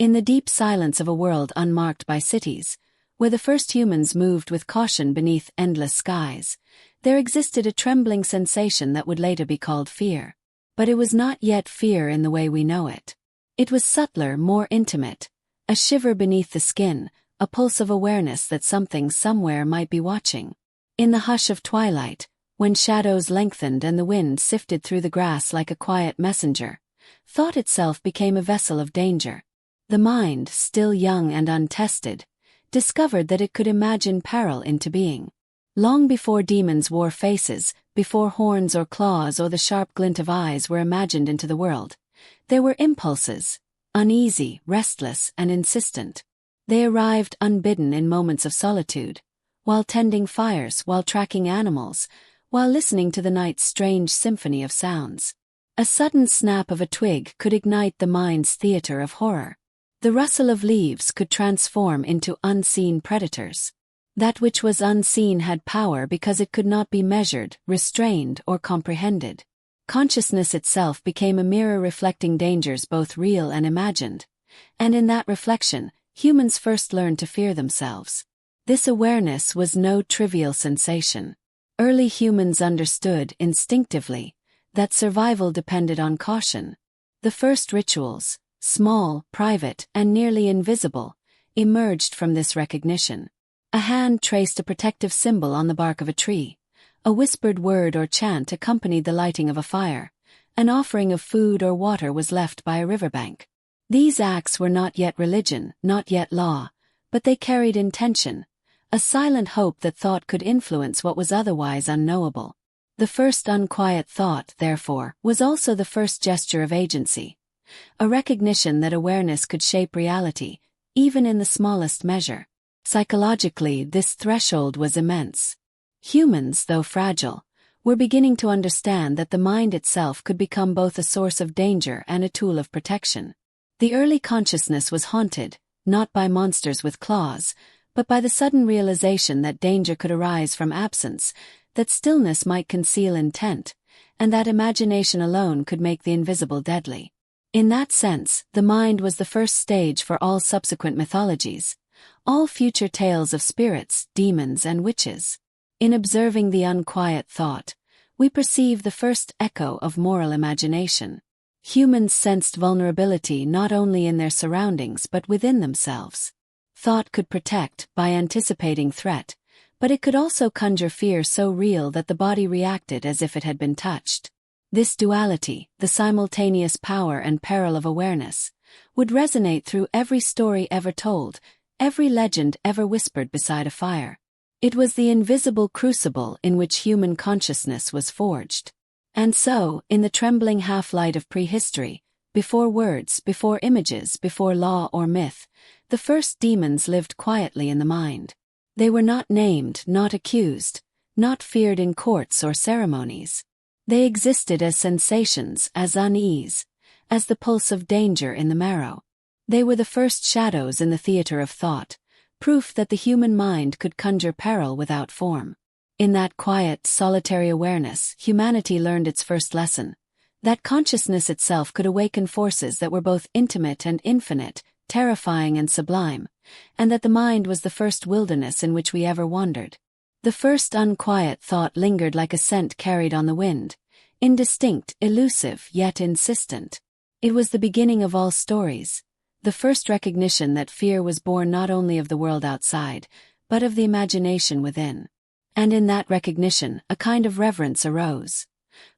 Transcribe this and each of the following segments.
In the deep silence of a world unmarked by cities, where the first humans moved with caution beneath endless skies, there existed a trembling sensation that would later be called fear. But it was not yet fear in the way we know it. It was subtler, more intimate, a shiver beneath the skin, a pulse of awareness that something somewhere might be watching. In the hush of twilight, when shadows lengthened and the wind sifted through the grass like a quiet messenger, thought itself became a vessel of danger. The mind, still young and untested, discovered that it could imagine peril into being. Long before demons wore faces, before horns or claws or the sharp glint of eyes were imagined into the world, there were impulses, uneasy, restless, and insistent. They arrived unbidden in moments of solitude, while tending fires, while tracking animals, while listening to the night's strange symphony of sounds. A sudden snap of a twig could ignite the mind's theater of horror. The rustle of leaves could transform into unseen predators. That which was unseen had power because it could not be measured, restrained, or comprehended. Consciousness itself became a mirror reflecting dangers both real and imagined, and in that reflection, humans first learned to fear themselves. This awareness was no trivial sensation. Early humans understood, instinctively, that survival depended on caution. The first rituals, small, private, and nearly invisible, emerged from this recognition. A hand traced a protective symbol on the bark of a tree. A whispered word or chant accompanied the lighting of a fire. An offering of food or water was left by a riverbank. These acts were not yet religion, not yet law, but they carried intention, a silent hope that thought could influence what was otherwise unknowable. The first unquiet thought, therefore, was also the first gesture of agency, a recognition that awareness could shape reality, even in the smallest measure. Psychologically, this threshold was immense. Humans, though fragile, were beginning to understand that the mind itself could become both a source of danger and a tool of protection. The early consciousness was haunted, not by monsters with claws, but by the sudden realization that danger could arise from absence, that stillness might conceal intent, and that imagination alone could make the invisible deadly. In that sense, the mind was the first stage for all subsequent mythologies, all future tales of spirits, demons, and witches. In observing the unquiet thought, we perceive the first echo of moral imagination. Humans sensed vulnerability not only in their surroundings but within themselves. Thought could protect by anticipating threat, but it could also conjure fear so real that the body reacted as if it had been touched. This duality, the simultaneous power and peril of awareness, would resonate through every story ever told, every legend ever whispered beside a fire. It was the invisible crucible in which human consciousness was forged. And so, in the trembling half-light of prehistory, before words, before images, before law or myth, the first demons lived quietly in the mind. They were not named, not accused, not feared in courts or ceremonies. They existed as sensations, as unease, as the pulse of danger in the marrow. They were the first shadows in the theater of thought, proof that the human mind could conjure peril without form. In that quiet, solitary awareness, humanity learned its first lesson, that consciousness itself could awaken forces that were both intimate and infinite, terrifying and sublime, and that the mind was the first wilderness in which we ever wandered. The first unquiet thought lingered like a scent carried on the wind, indistinct, elusive, yet insistent. It was the beginning of all stories, the first recognition that fear was born not only of the world outside, but of the imagination within. And in that recognition, a kind of reverence arose.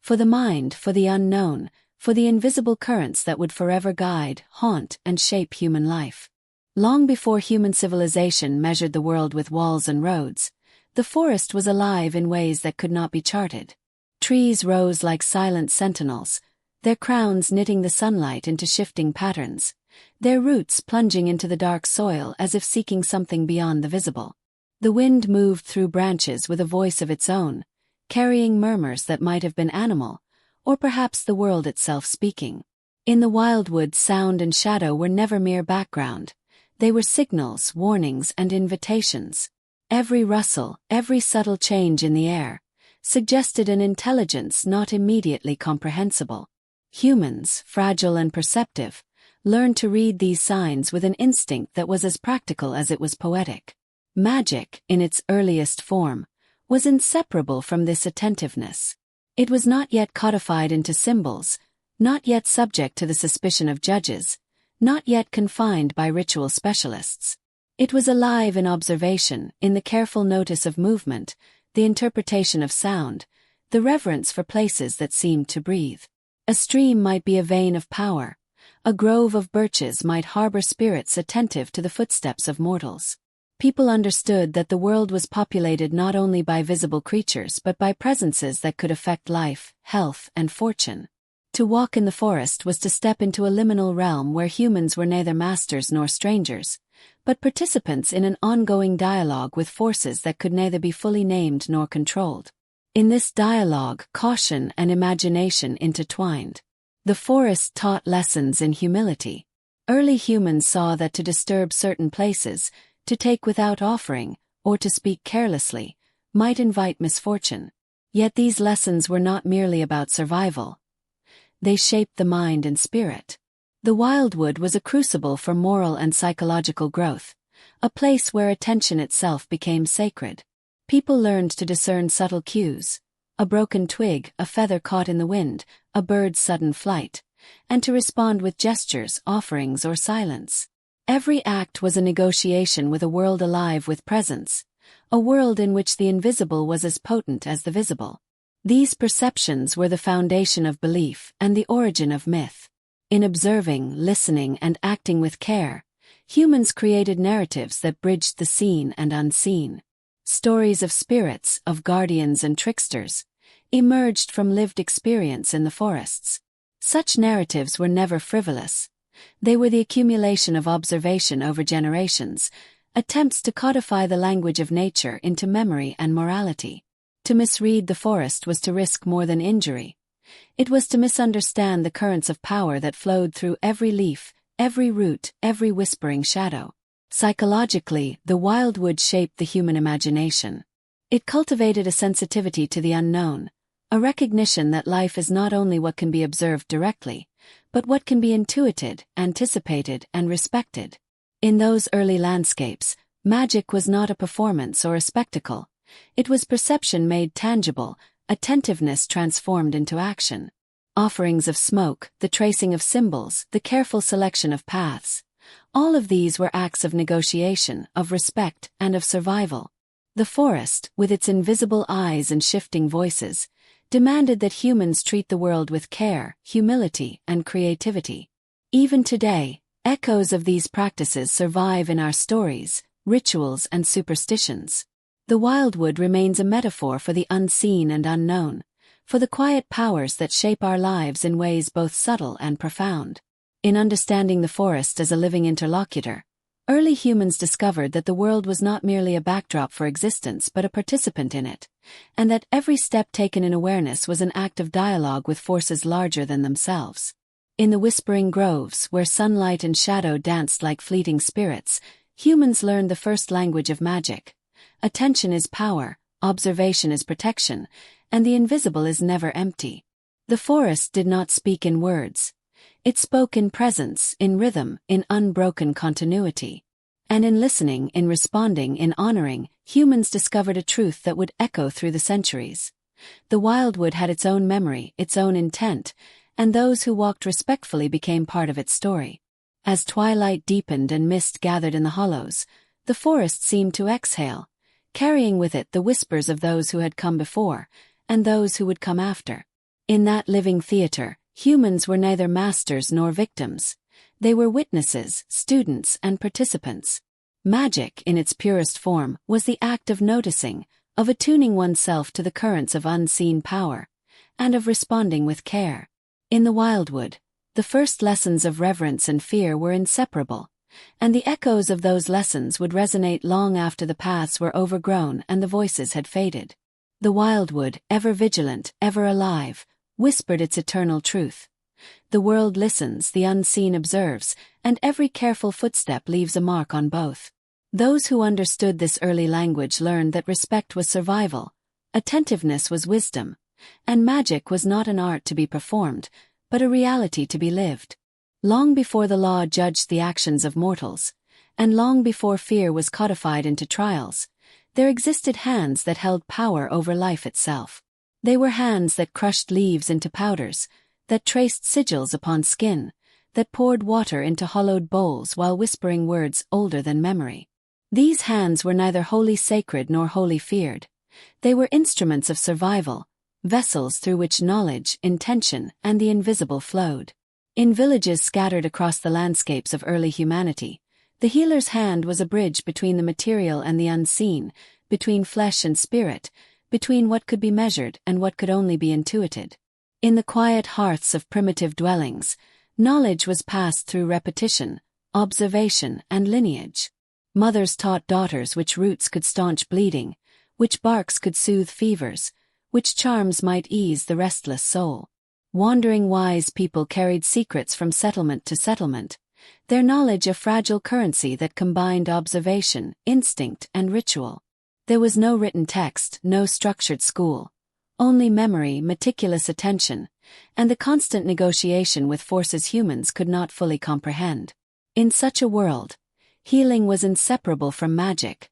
For the mind, for the unknown, for the invisible currents that would forever guide, haunt, and shape human life. Long before human civilization measured the world with walls and roads, the forest was alive in ways that could not be charted. Trees rose like silent sentinels, their crowns knitting the sunlight into shifting patterns, their roots plunging into the dark soil as if seeking something beyond the visible. The wind moved through branches with a voice of its own, carrying murmurs that might have been animal, or perhaps the world itself speaking. In the wildwood, sound and shadow were never mere background. They were signals, warnings, and invitations. Every rustle, every subtle change in the air, suggested an intelligence not immediately comprehensible. Humans, fragile and perceptive, learned to read these signs with an instinct that was as practical as it was poetic. Magic, in its earliest form, was inseparable from this attentiveness. It was not yet codified into symbols, not yet subject to the suspicion of judges, not yet confined by ritual specialists. It was alive in observation, in the careful notice of movement, the interpretation of sound, the reverence for places that seemed to breathe. A stream might be a vein of power. A grove of birches might harbor spirits attentive to the footsteps of mortals. People understood that the world was populated not only by visible creatures but by presences that could affect life, health, and fortune. To walk in the forest was to step into a liminal realm where humans were neither masters nor strangers, but participants in an ongoing dialogue with forces that could neither be fully named nor controlled. In this dialogue, caution and imagination intertwined. The forest taught lessons in humility. Early humans saw that to disturb certain places, to take without offering, or to speak carelessly, might invite misfortune. Yet these lessons were not merely about survival. They shaped the mind and spirit. The wildwood was a crucible for moral and psychological growth, a place where attention itself became sacred. People learned to discern subtle cues, a broken twig, a feather caught in the wind, a bird's sudden flight, and to respond with gestures, offerings, or silence. Every act was a negotiation with a world alive with presence, a world in which the invisible was as potent as the visible. These perceptions were the foundation of belief and the origin of myth. In observing, listening, and acting with care, humans created narratives that bridged the seen and unseen. Stories of spirits, of guardians and tricksters, emerged from lived experience in the forests. Such narratives were never frivolous. They were the accumulation of observation over generations, attempts to codify the language of nature into memory and morality. To misread the forest was to risk more than injury. It was to misunderstand the currents of power that flowed through every leaf, every root, every whispering shadow. Psychologically, the wildwood shaped the human imagination. It cultivated a sensitivity to the unknown, a recognition that life is not only what can be observed directly, but what can be intuited, anticipated, and respected. In those early landscapes, magic was not a performance or a spectacle. It was perception made tangible, attentiveness transformed into action. Offerings of smoke, the tracing of symbols, the careful selection of paths, all of these were acts of negotiation, of respect, and of survival. The forest, with its invisible eyes and shifting voices, demanded that humans treat the world with care, humility, and creativity. Even today, echoes of these practices survive in our stories, rituals, and superstitions. The wildwood remains a metaphor for the unseen and unknown, for the quiet powers that shape our lives in ways both subtle and profound. In understanding the forest as a living interlocutor, early humans discovered that the world was not merely a backdrop for existence but a participant in it, and that every step taken in awareness was an act of dialogue with forces larger than themselves. In the whispering groves, where sunlight and shadow danced like fleeting spirits, humans learned the first language of magic. Attention is power, observation is protection, and the invisible is never empty. The forest did not speak in words. It spoke in presence, in rhythm, in unbroken continuity. And in listening, in responding, in honoring, humans discovered a truth that would echo through the centuries. The wildwood had its own memory, its own intent, and those who walked respectfully became part of its story. As twilight deepened and mist gathered in the hollows, the forest seemed to exhale, carrying with it the whispers of those who had come before, and those who would come after. In that living theater, humans were neither masters nor victims. They were witnesses, students, and participants. Magic, in its purest form, was the act of noticing, of attuning oneself to the currents of unseen power, and of responding with care. In the wildwood, the first lessons of reverence and fear were inseparable, and the echoes of those lessons would resonate long after the paths were overgrown and the voices had faded. The wildwood, ever vigilant, ever alive, whispered its eternal truth. The world listens, the unseen observes, and every careful footstep leaves a mark on both. Those who understood this early language learned that respect was survival, attentiveness was wisdom, and magic was not an art to be performed, but a reality to be lived. Long before the law judged the actions of mortals, and long before fear was codified into trials, there existed hands that held power over life itself. They were hands that crushed leaves into powders, that traced sigils upon skin, that poured water into hollowed bowls while whispering words older than memory. These hands were neither wholly sacred nor wholly feared. They were instruments of survival, vessels through which knowledge, intention, and the invisible flowed. In villages scattered across the landscapes of early humanity, the healer's hand was a bridge between the material and the unseen, between flesh and spirit, between what could be measured and what could only be intuited. In the quiet hearths of primitive dwellings, knowledge was passed through repetition, observation, and lineage. Mothers taught daughters which roots could staunch bleeding, which barks could soothe fevers, which charms might ease the restless soul. Wandering wise people carried secrets from settlement to settlement, their knowledge a fragile currency that combined observation, instinct, and ritual. There was no written text, no structured school, only memory, meticulous attention, and the constant negotiation with forces humans could not fully comprehend. In such a world, healing was inseparable from magic,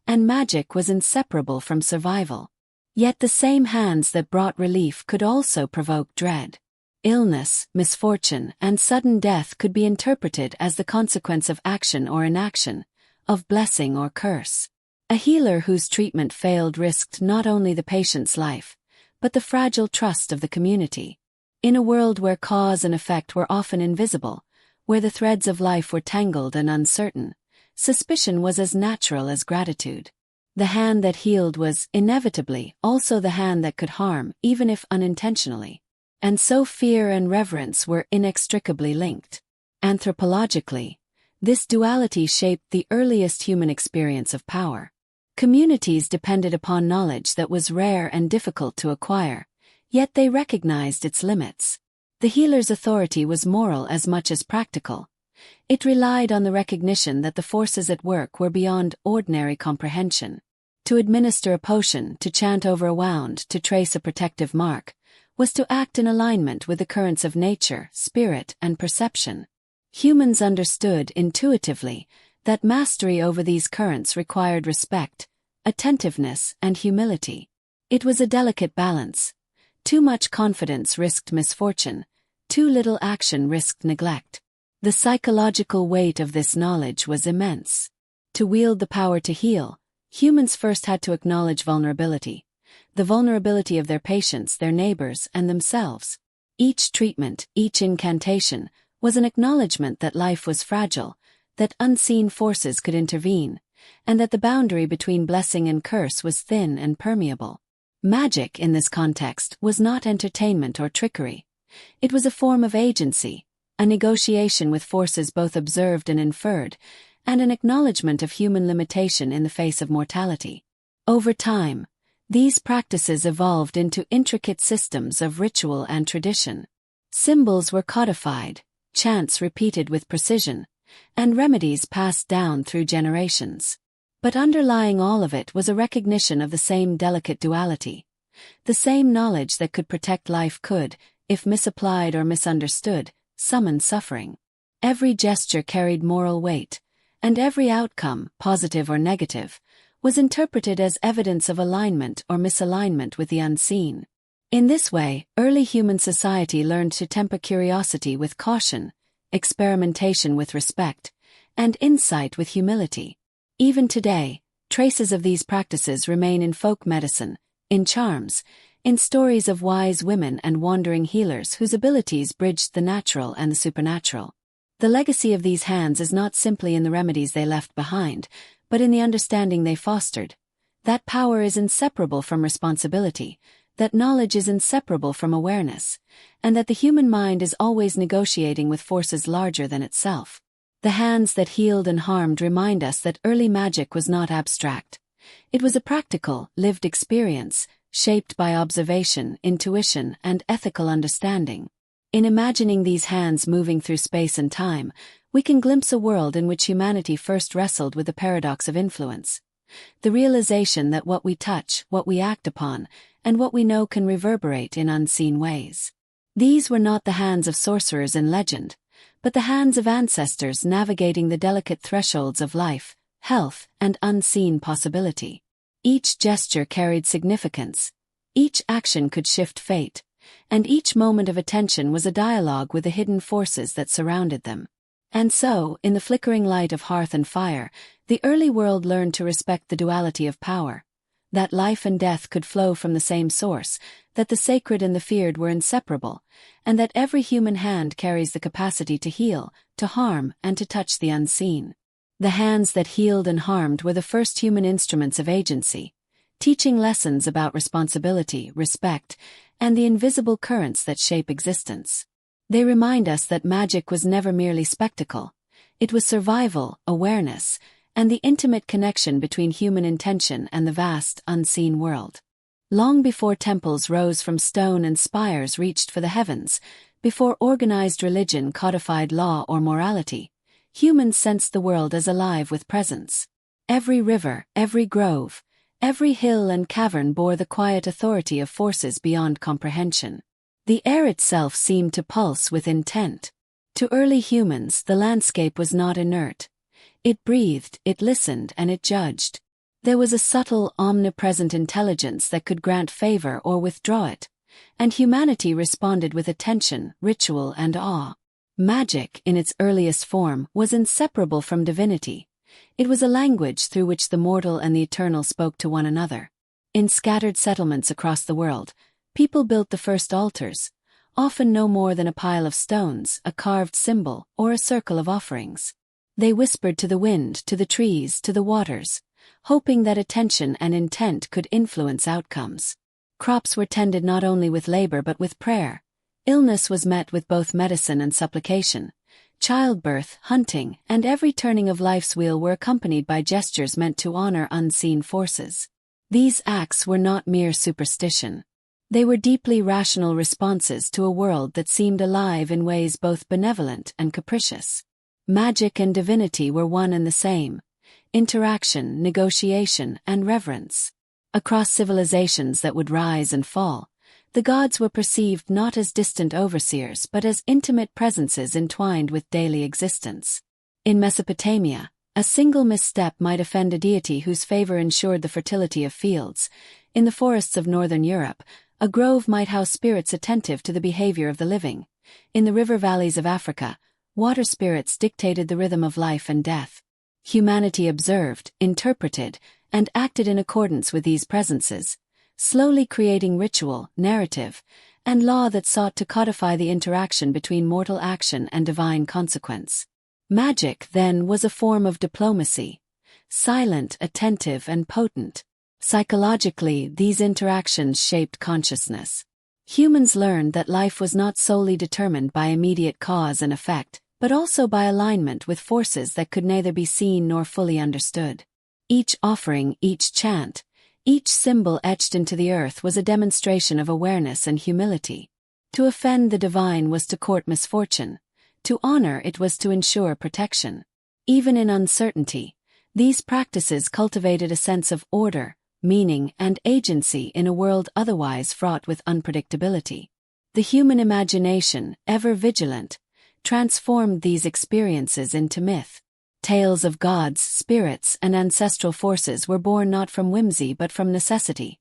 and magic was inseparable from survival. Yet the same hands that brought relief could also provoke dread. Illness, misfortune, and sudden death could be interpreted as the consequence of action or inaction, of blessing or curse. A healer whose treatment failed risked not only the patient's life, but the fragile trust of the community. In a world where cause and effect were often invisible, where the threads of life were tangled and uncertain, suspicion was as natural as gratitude. The hand that healed was, inevitably, also the hand that could harm, even if unintentionally. And so fear and reverence were inextricably linked. Anthropologically, this duality shaped the earliest human experience of power. Communities depended upon knowledge that was rare and difficult to acquire, yet they recognized its limits. The healer's authority was moral as much as practical. It relied on the recognition that the forces at work were beyond ordinary comprehension. To administer a potion, to chant over a wound, to trace a protective mark, was to act in alignment with the currents of nature, spirit, and perception. Humans understood intuitively that mastery over these currents required respect, attentiveness, and humility. It was a delicate balance. Too much confidence risked misfortune, too little action risked neglect. The psychological weight of this knowledge was immense. To wield the power to heal, humans first had to acknowledge vulnerability. The vulnerability of their patients, their neighbors, and themselves. Each treatment, each incantation, was an acknowledgement that life was fragile, that unseen forces could intervene, and that the boundary between blessing and curse was thin and permeable. Magic, in this context, was not entertainment or trickery. It was a form of agency, a negotiation with forces both observed and inferred, and an acknowledgement of human limitation in the face of mortality. Over time, these practices evolved into intricate systems of ritual and tradition. Symbols were codified, chants repeated with precision, and remedies passed down through generations. But underlying all of it was a recognition of the same delicate duality. The same knowledge that could protect life could, if misapplied or misunderstood, summon suffering. Every gesture carried moral weight, and every outcome, positive or negative, was interpreted as evidence of alignment or misalignment with the unseen. In this way, early human society learned to temper curiosity with caution, experimentation with respect, and insight with humility. Even today, traces of these practices remain in folk medicine, in charms, in stories of wise women and wandering healers whose abilities bridged the natural and the supernatural. The legacy of these hands is not simply in the remedies they left behind, but in the understanding they fostered. That power is inseparable from responsibility, that knowledge is inseparable from awareness, and that the human mind is always negotiating with forces larger than itself. The hands that healed and harmed remind us that early magic was not abstract. It was a practical, lived experience, shaped by observation, intuition, and ethical understanding. In imagining these hands moving through space and time, we can glimpse a world in which humanity first wrestled with the paradox of influence. The realization that what we touch, what we act upon, and what we know can reverberate in unseen ways. These were not the hands of sorcerers in legend, but the hands of ancestors navigating the delicate thresholds of life, health, and unseen possibility. Each gesture carried significance, each action could shift fate, and each moment of attention was a dialogue with the hidden forces that surrounded them. And so, in the flickering light of hearth and fire, the early world learned to respect the duality of power, that life and death could flow from the same source, that the sacred and the feared were inseparable, and that every human hand carries the capacity to heal, to harm, and to touch the unseen. The hands that healed and harmed were the first human instruments of agency, teaching lessons about responsibility, respect, and the invisible currents that shape existence. They remind us that magic was never merely spectacle. It was survival, awareness, and the intimate connection between human intention and the vast, unseen world. Long before temples rose from stone and spires reached for the heavens, before organized religion codified law or morality, humans sensed the world as alive with presence. Every river, every grove, every hill and cavern bore the quiet authority of forces beyond comprehension. The air itself seemed to pulse with intent. To early humans, the landscape was not inert. It breathed, it listened, and it judged. There was a subtle, omnipresent intelligence that could grant favor or withdraw it, and humanity responded with attention, ritual, and awe. Magic, in its earliest form, was inseparable from divinity. It was a language through which the mortal and the eternal spoke to one another. In scattered settlements across the world, people built the first altars, often no more than a pile of stones, a carved symbol, or a circle of offerings. They whispered to the wind, to the trees, to the waters, hoping that attention and intent could influence outcomes. Crops were tended not only with labor but with prayer. Illness was met with both medicine and supplication. Childbirth, hunting, and every turning of life's wheel were accompanied by gestures meant to honor unseen forces. These acts were not mere superstition. They were deeply rational responses to a world that seemed alive in ways both benevolent and capricious. Magic and divinity were one and the same: interaction, negotiation, and reverence. Across civilizations that would rise and fall, the gods were perceived not as distant overseers but as intimate presences entwined with daily existence. In Mesopotamia, a single misstep might offend a deity whose favor ensured the fertility of fields. In the forests of northern Europe, a grove might house spirits attentive to the behavior of the living. In the river valleys of Africa, water spirits dictated the rhythm of life and death. Humanity observed, interpreted, and acted in accordance with these presences, slowly creating ritual, narrative, and law that sought to codify the interaction between mortal action and divine consequence. Magic, then, was a form of diplomacy, silent, attentive, and potent. Psychologically, these interactions shaped consciousness. Humans learned that life was not solely determined by immediate cause and effect, but also by alignment with forces that could neither be seen nor fully understood. Each offering, each chant, each symbol etched into the earth was a demonstration of awareness and humility. To offend the divine was to court misfortune. To honor it was to ensure protection. Even in uncertainty, these practices cultivated a sense of order, meaning, and agency in a world otherwise fraught with unpredictability. The human imagination, ever vigilant, transformed these experiences into myth. Tales of gods, spirits, and ancestral forces were born not from whimsy but from necessity.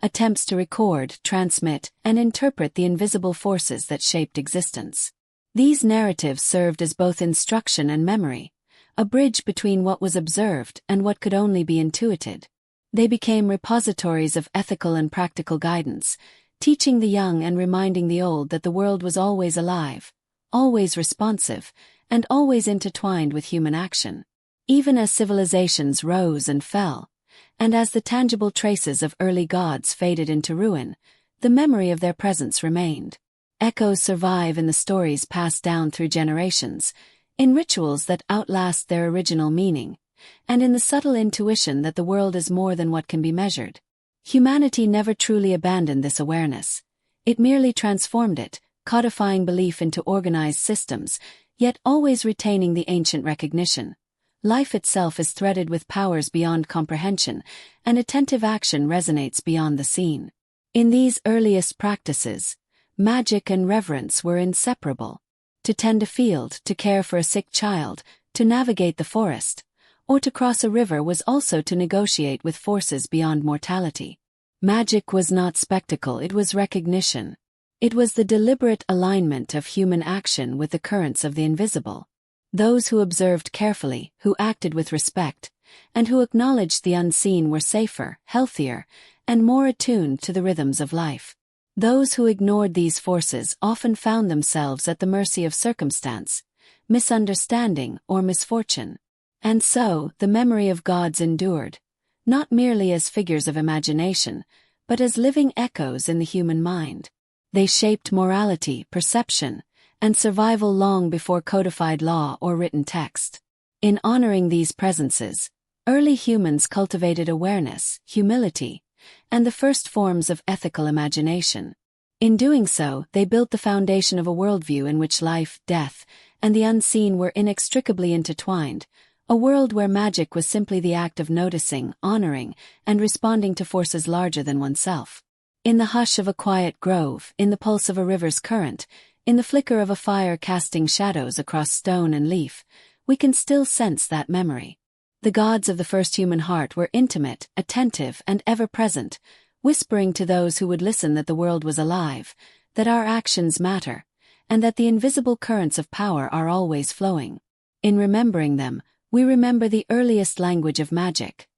Attempts to record, transmit, and interpret the invisible forces that shaped existence. These narratives served as both instruction and memory, a bridge between what was observed and what could only be intuited. They became repositories of ethical and practical guidance, teaching the young and reminding the old that the world was always alive, always responsive, and always intertwined with human action. Even as civilizations rose and fell, and as the tangible traces of early gods faded into ruin, the memory of their presence remained. Echoes survive in the stories passed down through generations, in rituals that outlast their original meaning, and in the subtle intuition that the world is more than what can be measured. Humanity never truly abandoned this awareness. It merely transformed it, codifying belief into organized systems, yet always retaining the ancient recognition. Life itself is threaded with powers beyond comprehension, and attentive action resonates beyond the seen. In these earliest practices, magic and reverence were inseparable. to tend a field, to care for a sick child, to navigate the forest, or to cross a river was also to negotiate with forces beyond mortality. Magic was not spectacle, it was recognition. It was the deliberate alignment of human action with the currents of the invisible. Those who observed carefully, who acted with respect, and who acknowledged the unseen were safer, healthier, and more attuned to the rhythms of life. Those who ignored these forces often found themselves at the mercy of circumstance, misunderstanding, or misfortune. And so, the memory of gods endured, not merely as figures of imagination, but as living echoes in the human mind. They shaped morality, perception, and survival long before codified law or written text. In honoring these presences, early humans cultivated awareness, humility, and the first forms of ethical imagination. In doing so, they built the foundation of a worldview in which life, death, and the unseen were inextricably intertwined, a world where magic was simply the act of noticing, honoring, and responding to forces larger than oneself. In the hush of a quiet grove, in the pulse of a river's current, in the flicker of a fire casting shadows across stone and leaf, we can still sense that memory. The gods of the first human heart were intimate, attentive, and ever-present, whispering to those who would listen that the world was alive, that our actions matter, and that the invisible currents of power are always flowing. In remembering them, we remember the earliest language of magic: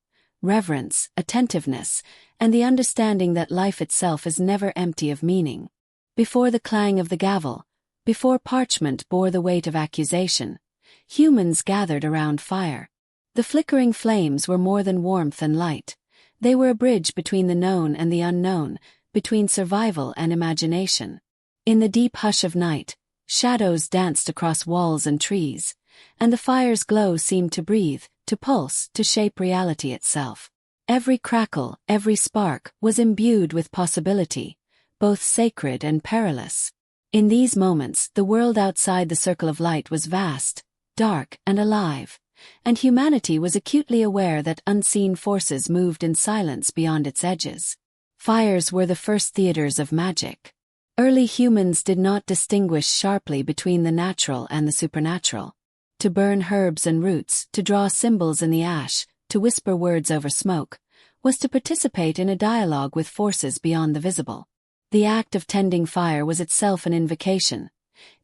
reverence, attentiveness, and the understanding that life itself is never empty of meaning. Before the clang of the gavel, before parchment bore the weight of accusation, humans gathered around fire. The flickering flames were more than warmth and light. They were a bridge between the known and the unknown, between survival and imagination. In the deep hush of night, shadows danced across walls and trees, and the fire's glow seemed to breathe, to pulse, to shape reality itself. Every crackle, every spark, was imbued with possibility, both sacred and perilous. In these moments, the world outside the circle of light was vast, dark, and alive, and humanity was acutely aware that unseen forces moved in silence beyond its edges. Fires were the first theaters of magic. Early humans did not distinguish sharply between the natural and the supernatural. To burn herbs and roots, to draw symbols in the ash, to whisper words over smoke, was to participate in a dialogue with forces beyond the visible. The act of tending fire was itself an invocation.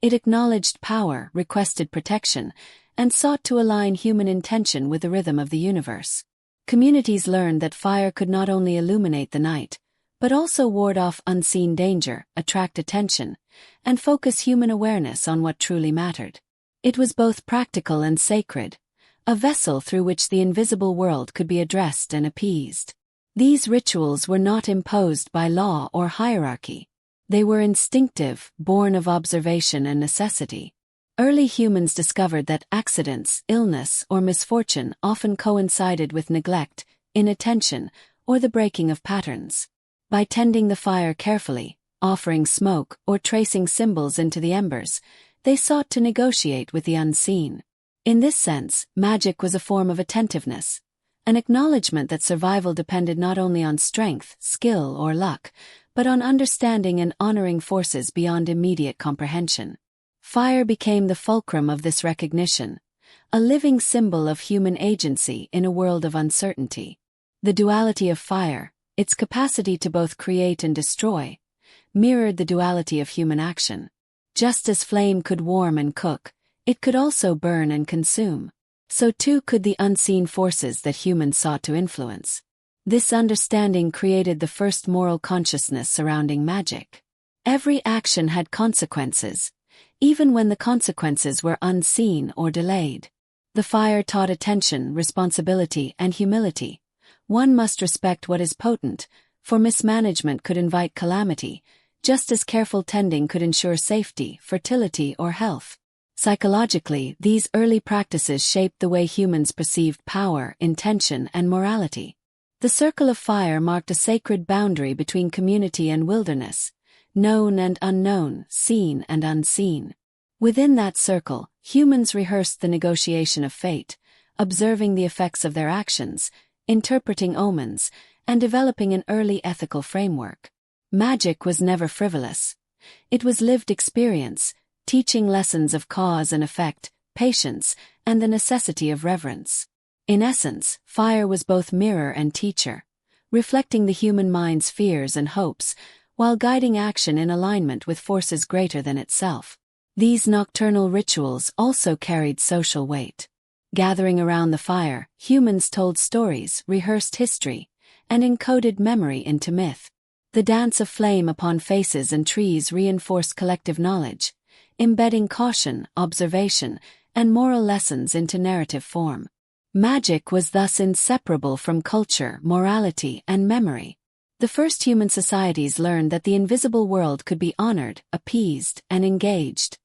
It acknowledged power, requested protection, and sought to align human intention with the rhythm of the universe. Communities learned that fire could not only illuminate the night, but also ward off unseen danger, attract attention, and focus human awareness on what truly mattered. It was both practical and sacred, a vessel through which the invisible world could be addressed and appeased. These rituals were not imposed by law or hierarchy. They were instinctive, born of observation and necessity. Early humans discovered that accidents, illness, or misfortune often coincided with neglect, inattention, or the breaking of patterns. By tending the fire carefully, offering smoke, or tracing symbols into the embers, they sought to negotiate with the unseen. In this sense, magic was a form of attentiveness, an acknowledgement that survival depended not only on strength, skill, or luck, but on understanding and honoring forces beyond immediate comprehension. Fire became the fulcrum of this recognition, a living symbol of human agency in a world of uncertainty. The duality of fire, its capacity to both create and destroy, mirrored the duality of human action. Just as flame could warm and cook, it could also burn and consume. So too could the unseen forces that humans sought to influence. This understanding created the first moral consciousness surrounding magic. Every action had consequences, even when the consequences were unseen or delayed. The fire taught attention, responsibility, and humility. One must respect what is potent, for mismanagement could invite calamity, just as careful tending could ensure safety, fertility, or health. Psychologically, these early practices shaped the way humans perceived power, intention, and morality. The circle of fire marked a sacred boundary between community and wilderness, known and unknown, seen and unseen. Within that circle, humans rehearsed the negotiation of fate, observing the effects of their actions, interpreting omens, and developing an early ethical framework. Magic was never frivolous. It was lived experience, teaching lessons of cause and effect, patience, and the necessity of reverence. In essence, fire was both mirror and teacher, reflecting the human mind's fears and hopes, while guiding action in alignment with forces greater than itself. These nocturnal rituals also carried social weight. Gathering around the fire, humans told stories, rehearsed history, and encoded memory into myth. The dance of flame upon faces and trees reinforced collective knowledge, embedding caution, observation, and moral lessons into narrative form. Magic was thus inseparable from culture, morality, and memory. The first human societies learned that the invisible world could be honored, appeased, and engaged,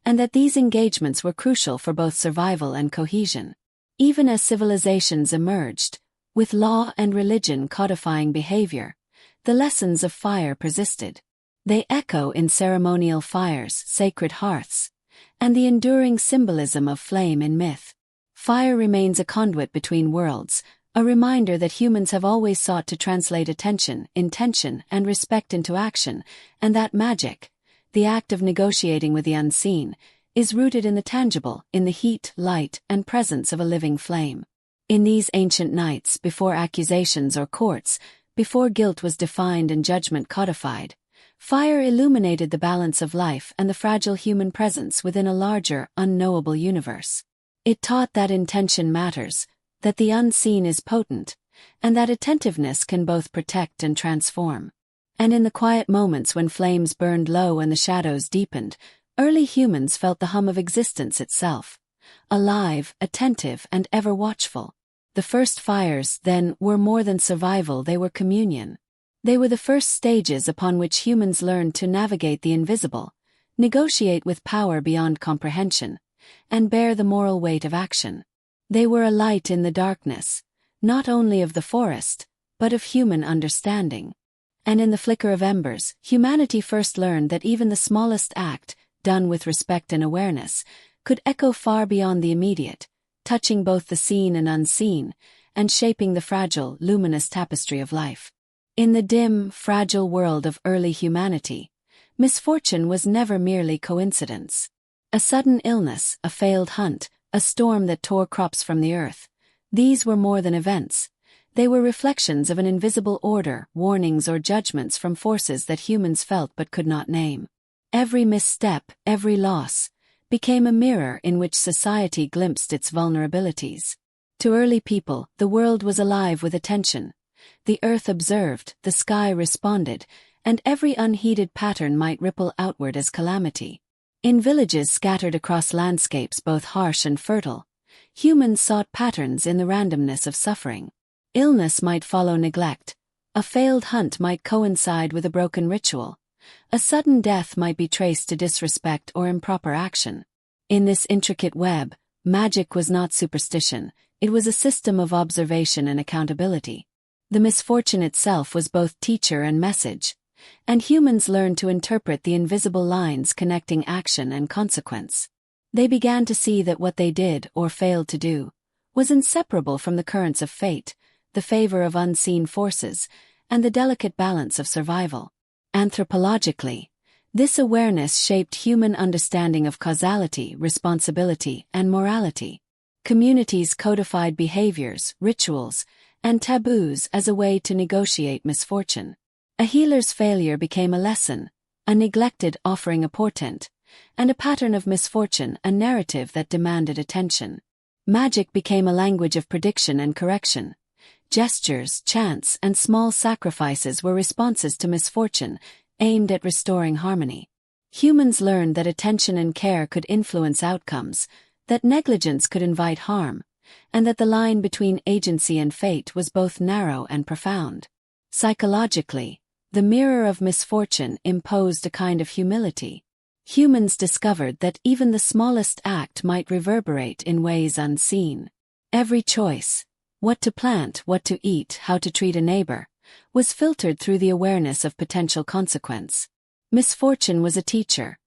and that these engagements were crucial for both survival and cohesion. Even as civilizations emerged, with law and religion codifying behavior, the lessons of fire persisted. They echo in ceremonial fires, sacred hearths, and the enduring symbolism of flame in myth. Fire remains a conduit between worlds, a reminder that humans have always sought to translate attention, intention, and respect into action, and that magic, the act of negotiating with the unseen, is rooted in the tangible, in the heat, light, and presence of a living flame. In these ancient nights, before accusations or courts, before guilt was defined and judgment codified, fire illuminated the balance of life and the fragile human presence within a larger, unknowable universe. It taught that intention matters, that the unseen is potent, and that attentiveness can both protect and transform. And in the quiet moments when flames burned low and the shadows deepened, early humans felt the hum of existence itself. Alive, attentive, and ever watchful. The first fires, then, were more than survival, they were communion. They were the first stages upon which humans learned to navigate the invisible, negotiate with power beyond comprehension, and bear the moral weight of action. They were a light in the darkness, not only of the forest, but of human understanding. And in the flicker of embers, humanity first learned that even the smallest act, done with respect and awareness, could echo far beyond the immediate, touching both the seen and unseen, and shaping the fragile, luminous tapestry of life. In the dim, fragile world of early humanity, misfortune was never merely coincidence. A sudden illness, a failed hunt, a storm that tore crops from the earth, these were more than events. They were reflections of an invisible order, warnings or judgments from forces that humans felt but could not name. Every misstep, every loss, became a mirror in which society glimpsed its vulnerabilities. To early people, the world was alive with attention. The earth observed, the sky responded, and every unheeded pattern might ripple outward as calamity. In villages scattered across landscapes both harsh and fertile, humans sought patterns in the randomness of suffering. Illness might follow neglect, a failed hunt might coincide with a broken ritual, a sudden death might be traced to disrespect or improper action. In this intricate web, magic was not superstition, it was a system of observation and accountability. The misfortune itself was both teacher and message, and humans learned to interpret the invisible lines connecting action and consequence. They began to see that what they did, or failed to do, was inseparable from the currents of fate, the favor of unseen forces, and the delicate balance of survival. Anthropologically, this awareness shaped human understanding of causality, responsibility, and morality. Communities codified behaviors, rituals, and taboos as a way to negotiate misfortune. A healer's failure became a lesson, a neglected offering a portent, and a pattern of misfortune a narrative that demanded attention. Magic became a language of prediction and correction. Gestures, chants, and small sacrifices were responses to misfortune, aimed at restoring harmony. Humans learned that attention and care could influence outcomes, that negligence could invite harm, and that the line between agency and fate was both narrow and profound. Psychologically, the mirror of misfortune imposed a kind of humility. Humans discovered that even the smallest act might reverberate in ways unseen. Every choice, what to plant, what to eat, how to treat a neighbor, was filtered through the awareness of potential consequence. Misfortune was a teacher.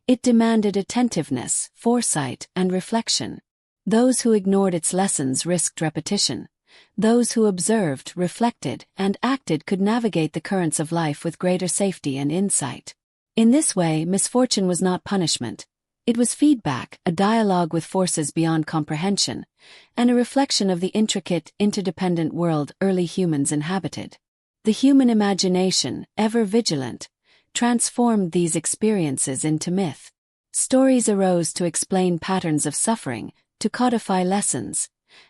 It demanded attentiveness, foresight, and reflection. Those who ignored its lessons risked repetition. Those who observed, reflected, and acted could navigate the currents of life with greater safety and insight. In this way, misfortune was not punishment. It was feedback, a dialogue with forces beyond comprehension, and a reflection of the intricate, interdependent world early humans inhabited. The human imagination, ever vigilant, transformed these experiences into myth. Stories arose to explain patterns of suffering, to codify lessons,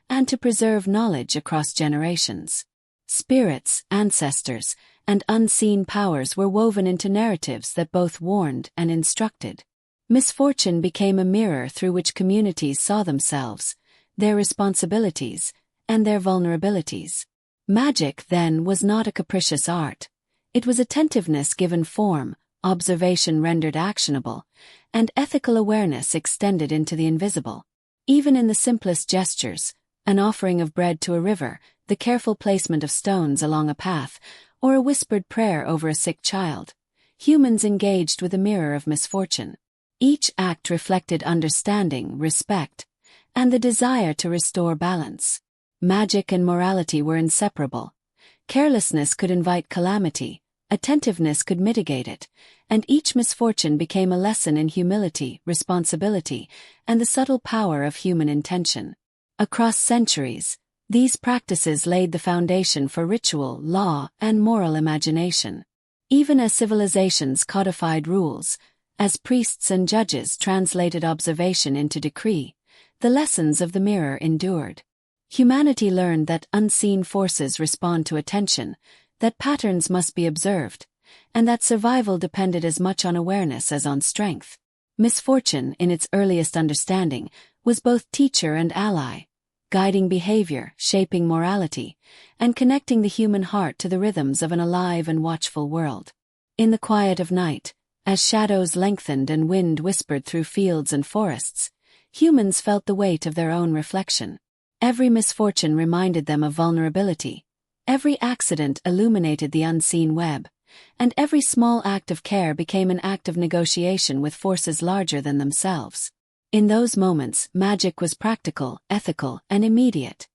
and to preserve knowledge across generations. Spirits, ancestors, and unseen powers were woven into narratives that both warned and instructed. Misfortune became a mirror through which communities saw themselves, their responsibilities, and their vulnerabilities. Magic, then, was not a capricious art. It was attentiveness given form, observation rendered actionable, and ethical awareness extended into the invisible. Even in the simplest gestures, an offering of bread to a river, the careful placement of stones along a path, or a whispered prayer over a sick child, humans engaged with a mirror of misfortune. Each act reflected understanding, respect, and the desire to restore balance. Magic and morality were inseparable. Carelessness could invite calamity, attentiveness could mitigate it, and each misfortune became a lesson in humility, responsibility, and the subtle power of human intention. Across centuries, these practices laid the foundation for ritual, law, and moral imagination. Even as civilizations codified rules, as priests and judges translated observation into decree, the lessons of the mirror endured. Humanity learned that unseen forces respond to attention, that patterns must be observed, and that survival depended as much on awareness as on strength. Misfortune, in its earliest understanding, was both teacher and ally, guiding behavior, shaping morality, and connecting the human heart to the rhythms of an alive and watchful world. In the quiet of night, as shadows lengthened and wind whispered through fields and forests, humans felt the weight of their own reflection. Every misfortune reminded them of vulnerability, every accident illuminated the unseen web, and every small act of care became an act of negotiation with forces larger than themselves. In those moments, magic was practical, ethical, and immediate,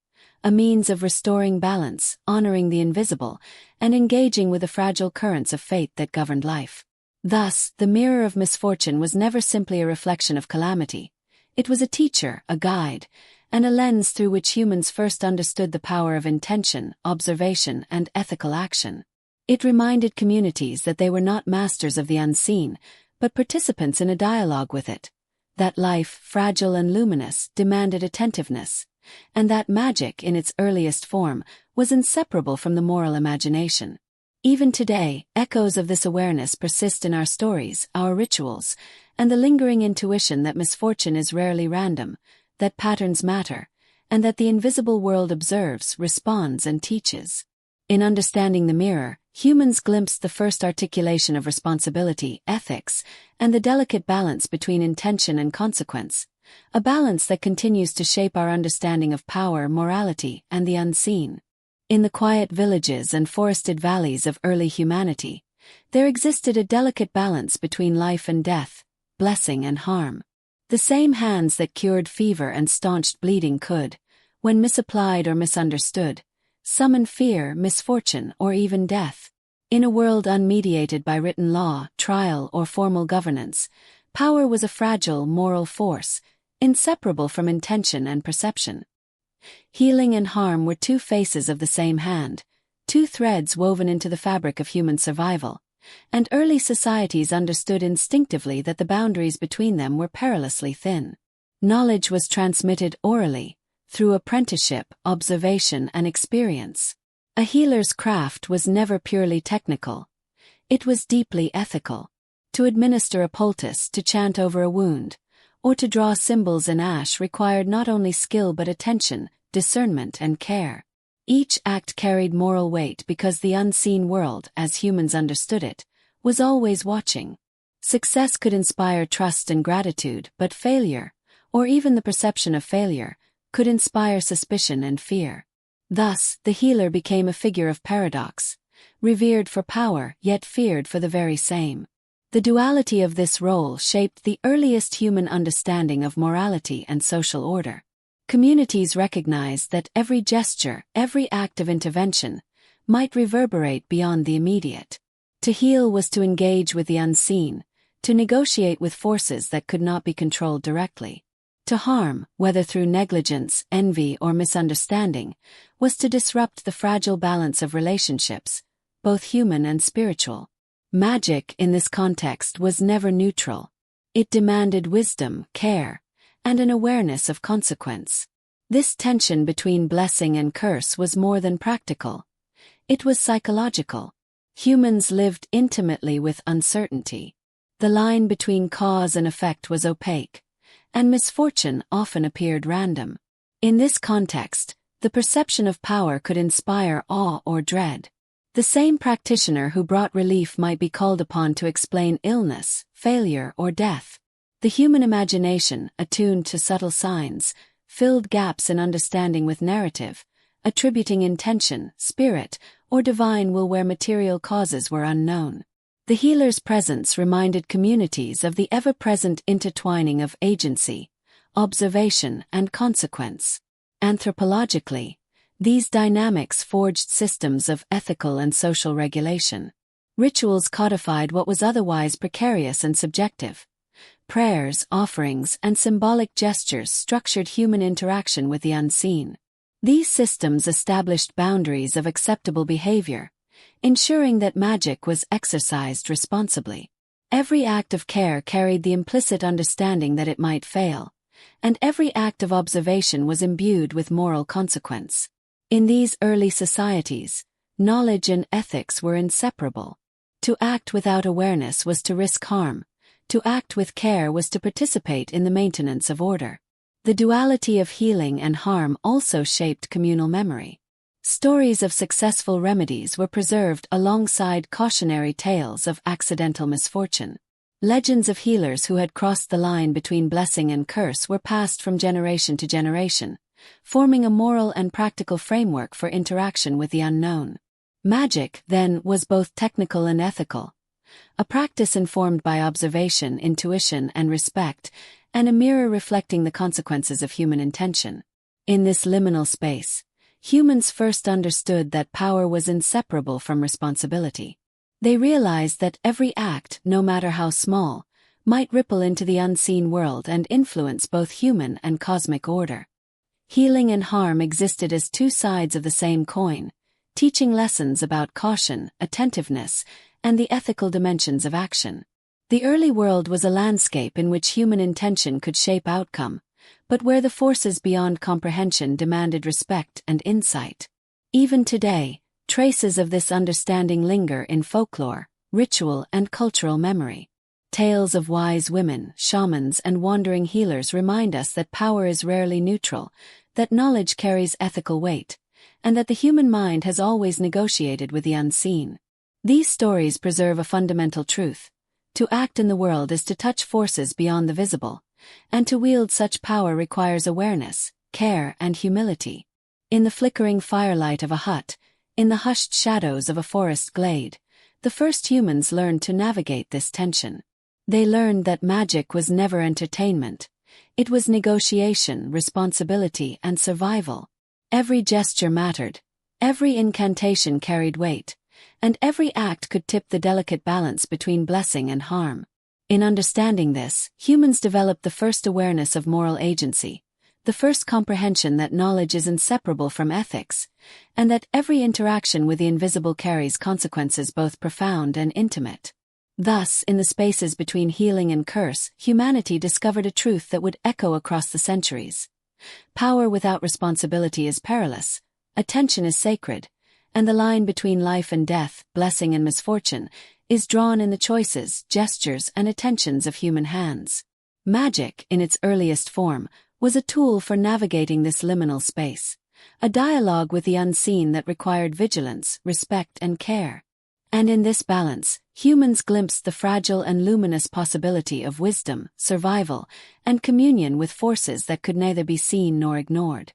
a means of restoring balance, honoring the invisible, and engaging with the fragile currents of fate that governed life. Thus, the mirror of misfortune was never simply a reflection of calamity. It was a teacher, a guide, and a lens through which humans first understood the power of intention, observation, and ethical action. It reminded communities that they were not masters of the unseen, but participants in a dialogue with it, that life, fragile and luminous, demanded attentiveness, and that magic, in its earliest form, was inseparable from the moral imagination. Even today, echoes of this awareness persist in our stories, our rituals, and the lingering intuition that misfortune is rarely random, that patterns matter, and that the invisible world observes, responds, and teaches. In understanding the mirror, humans glimpsed the first articulation of responsibility, ethics, and the delicate balance between intention and consequence, a balance that continues to shape our understanding of power, morality, and the unseen. In the quiet villages and forested valleys of early humanity, there existed a delicate balance between life and death, blessing and harm. The same hands that cured fever and staunched bleeding could, when misapplied or misunderstood, summon fear, misfortune, or even death. In a world unmediated by written law, trial, or formal governance, power was a fragile moral force, inseparable from intention and perception. Healing and harm were two faces of the same hand, two threads woven into the fabric of human survival, and early societies understood instinctively that the boundaries between them were perilously thin. Knowledge was transmitted orally, through apprenticeship, observation, and experience. A healer's craft was never purely technical. It was deeply ethical. To administer a poultice, to chant over a wound, or to draw symbols in ash required not only skill but attention, discernment, and care. Each act carried moral weight because the unseen world, as humans understood it, was always watching. Success could inspire trust and gratitude, but failure, or even the perception of failure, could inspire suspicion and fear. Thus, the healer became a figure of paradox, revered for power yet feared for the very same. The duality of this role shaped the earliest human understanding of morality and social order. Communities recognized that every gesture, every act of intervention, might reverberate beyond the immediate. To heal was to engage with the unseen, to negotiate with forces that could not be controlled directly. To harm, whether through negligence, envy, or misunderstanding, was to disrupt the fragile balance of relationships, both human and spiritual. Magic, in this context, was never neutral. It demanded wisdom, care, and an awareness of consequence. This tension between blessing and curse was more than practical. It was psychological. Humans lived intimately with uncertainty. The line between cause and effect was opaque, and misfortune often appeared random. In this context, the perception of power could inspire awe or dread. The same practitioner who brought relief might be called upon to explain illness, failure, or death. The human imagination, attuned to subtle signs, filled gaps in understanding with narrative, attributing intention, spirit, or divine will where material causes were unknown. The healer's presence reminded communities of the ever-present intertwining of agency, observation, and consequence. Anthropologically, these dynamics forged systems of ethical and social regulation. Rituals codified what was otherwise precarious and subjective. Prayers, offerings, and symbolic gestures structured human interaction with the unseen. These systems established boundaries of acceptable behavior, ensuring that magic was exercised responsibly. Every act of care carried the implicit understanding that it might fail, and every act of observation was imbued with moral consequence. In these early societies, knowledge and ethics were inseparable. To act without awareness was to risk harm. To act with care was to participate in the maintenance of order. The duality of healing and harm also shaped communal memory. Stories of successful remedies were preserved alongside cautionary tales of accidental misfortune. Legends of healers who had crossed the line between blessing and curse were passed from generation to generation, forming a moral and practical framework for interaction with the unknown. Magic, then, was both technical and ethical, a practice informed by observation, intuition, and respect, and a mirror reflecting the consequences of human intention. In this liminal space, humans first understood that power was inseparable from responsibility. They realized that every act, no matter how small, might ripple into the unseen world and influence both human and cosmic order. Healing and harm existed as two sides of the same coin, teaching lessons about caution, attentiveness, and the ethical dimensions of action. The early world was a landscape in which human intention could shape outcome, but where the forces beyond comprehension demanded respect and insight. Even today, traces of this understanding linger in folklore, ritual, and cultural memory. Tales of wise women, shamans, and wandering healers remind us that power is rarely neutral, that knowledge carries ethical weight, and that the human mind has always negotiated with the unseen. These stories preserve a fundamental truth. To act in the world is to touch forces beyond the visible, and to wield such power requires awareness, care, and humility. In the flickering firelight of a hut, in the hushed shadows of a forest glade, the first humans learned to navigate this tension. They learned that magic was never entertainment. It was negotiation, responsibility, and survival. Every gesture mattered, every incantation carried weight, and every act could tip the delicate balance between blessing and harm. In understanding this, humans developed the first awareness of moral agency, the first comprehension that knowledge is inseparable from ethics, and that every interaction with the invisible carries consequences both profound and intimate. Thus, in the spaces between healing and curse, humanity discovered a truth that would echo across the centuries. Power without responsibility is perilous, attention is sacred, and the line between life and death, blessing and misfortune, is drawn in the choices, gestures, and attentions of human hands. Magic, in its earliest form, was a tool for navigating this liminal space, a dialogue with the unseen that required vigilance, respect, and care. And in this balance, humans glimpsed the fragile and luminous possibility of wisdom, survival, and communion with forces that could neither be seen nor ignored.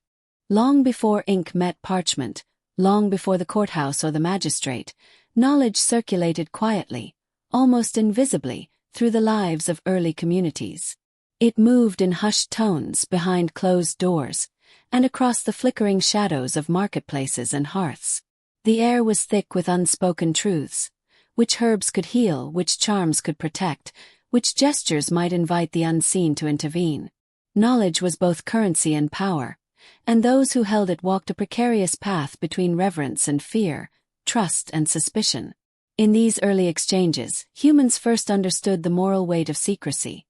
Long before ink met parchment, long before the courthouse or the magistrate, knowledge circulated quietly, almost invisibly, through the lives of early communities. It moved in hushed tones behind closed doors, and across the flickering shadows of marketplaces and hearths. The air was thick with unspoken truths, which herbs could heal, which charms could protect, which gestures might invite the unseen to intervene. Knowledge was both currency and power, and those who held it walked a precarious path between reverence and fear, trust and suspicion. In these early exchanges, humans first understood the moral weight of secrecy.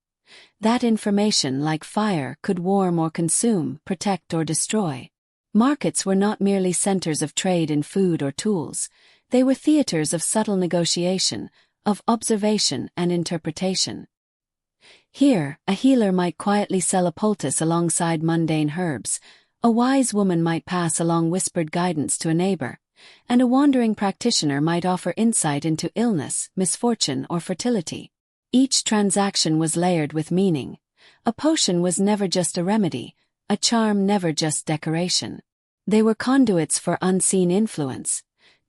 That information, like fire, could warm or consume, protect or destroy. Markets were not merely centers of trade in food or tools, they were theaters of subtle negotiation, of observation and interpretation. Here, a healer might quietly sell a poultice alongside mundane herbs, a wise woman might pass along whispered guidance to a neighbor, and a wandering practitioner might offer insight into illness, misfortune, or fertility. Each transaction was layered with meaning. A potion was never just a remedy, a charm never just decoration. They were conduits for unseen influence,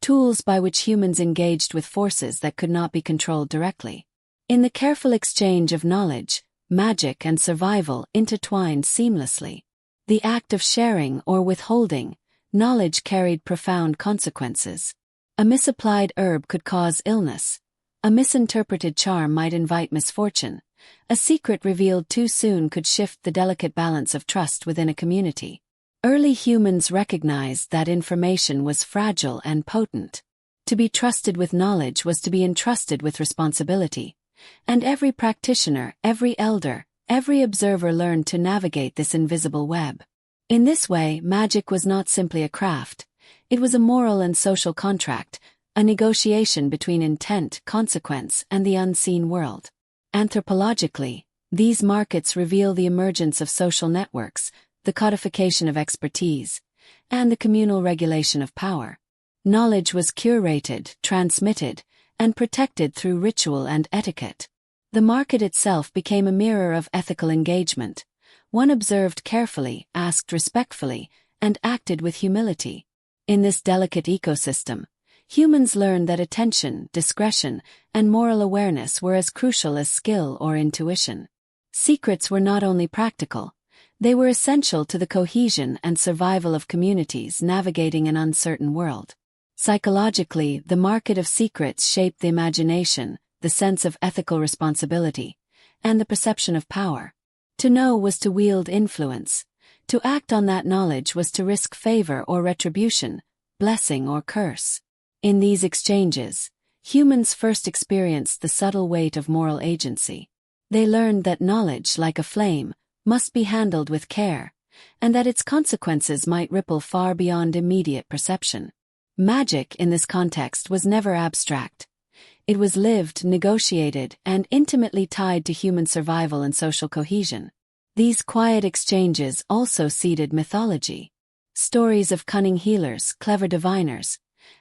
tools by which humans engaged with forces that could not be controlled directly. In the careful exchange of knowledge, magic and survival intertwined seamlessly. The act of sharing or withholding knowledge carried profound consequences. A misapplied herb could cause illness. A misinterpreted charm might invite misfortune. A secret revealed too soon could shift the delicate balance of trust within a community. Early humans recognized that information was fragile and potent. To be trusted with knowledge was to be entrusted with responsibility. And every practitioner, every elder, every observer learned to navigate this invisible web. In this way, magic was not simply a craft. It was a moral and social contract, a negotiation between intent, consequence, and the unseen world. Anthropologically, these markets reveal the emergence of social networks, the codification of expertise, and the communal regulation of power. Knowledge was curated, transmitted, and protected through ritual and etiquette. The market itself became a mirror of ethical engagement. One observed carefully, asked respectfully, and acted with humility. In this delicate ecosystem, humans learned that attention, discretion, and moral awareness were as crucial as skill or intuition. Secrets were not only practical, they were essential to the cohesion and survival of communities navigating an uncertain world. Psychologically, the market of secrets shaped the imagination, the sense of ethical responsibility, and the perception of power. To know was to wield influence. To act on that knowledge was to risk favor or retribution, blessing or curse. In these exchanges, humans first experienced the subtle weight of moral agency. They learned that knowledge, like a flame, must be handled with care, and that its consequences might ripple far beyond immediate perception. Magic, in this context, was never abstract. It was lived, negotiated, and intimately tied to human survival and social cohesion. These quiet exchanges also seeded mythology. Stories of cunning healers, clever diviners,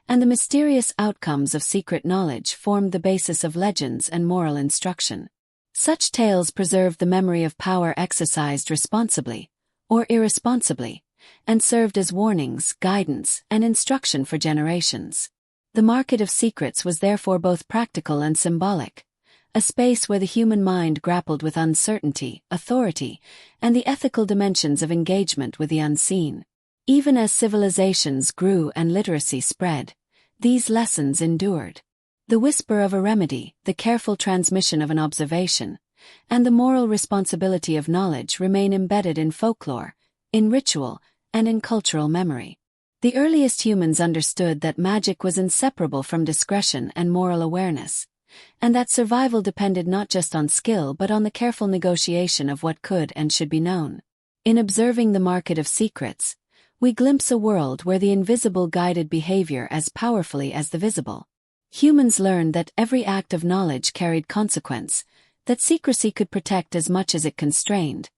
and the mysterious outcomes of secret knowledge formed the basis of legends and moral instruction. Such tales preserved the memory of power exercised responsibly, or irresponsibly, and served as warnings, guidance, and instruction for generations. The market of secrets was therefore both practical and symbolic, a space where the human mind grappled with uncertainty, authority, and the ethical dimensions of engagement with the unseen. Even as civilizations grew and literacy spread, these lessons endured. The whisper of a remedy, the careful transmission of an observation, and the moral responsibility of knowledge remain embedded in folklore, in ritual, and in cultural memory. The earliest humans understood that magic was inseparable from discretion and moral awareness, and that survival depended not just on skill but on the careful negotiation of what could and should be known. In observing the market of secrets, we glimpse a world where the invisible guided behavior as powerfully as the visible. Humans learned that every act of knowledge carried consequence, that secrecy could protect as much as it constrained,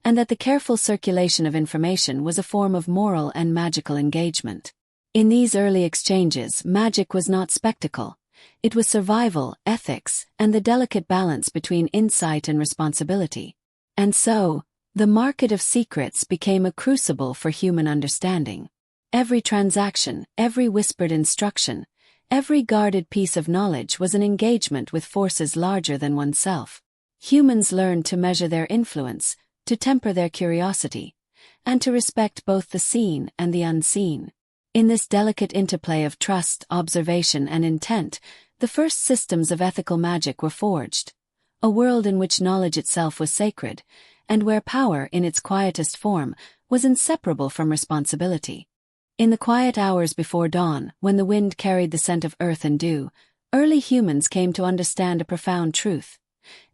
and that the careful circulation of information was a form of moral and magical engagement. In these early exchanges, magic was not spectacle. It was survival, ethics, and the delicate balance between insight and responsibility. And so, the market of secrets became a crucible for human understanding. Every transaction, every whispered instruction, every guarded piece of knowledge was an engagement with forces larger than oneself. Humans learned to measure their influence, to temper their curiosity, and to respect both the seen and the unseen. In this delicate interplay of trust, observation, and intent, the first systems of ethical magic were forged. a world in which knowledge itself was sacred, and where power in its quietest form was inseparable from responsibility. In the quiet hours before dawn, when the wind carried the scent of earth and dew, early humans came to understand a profound truth.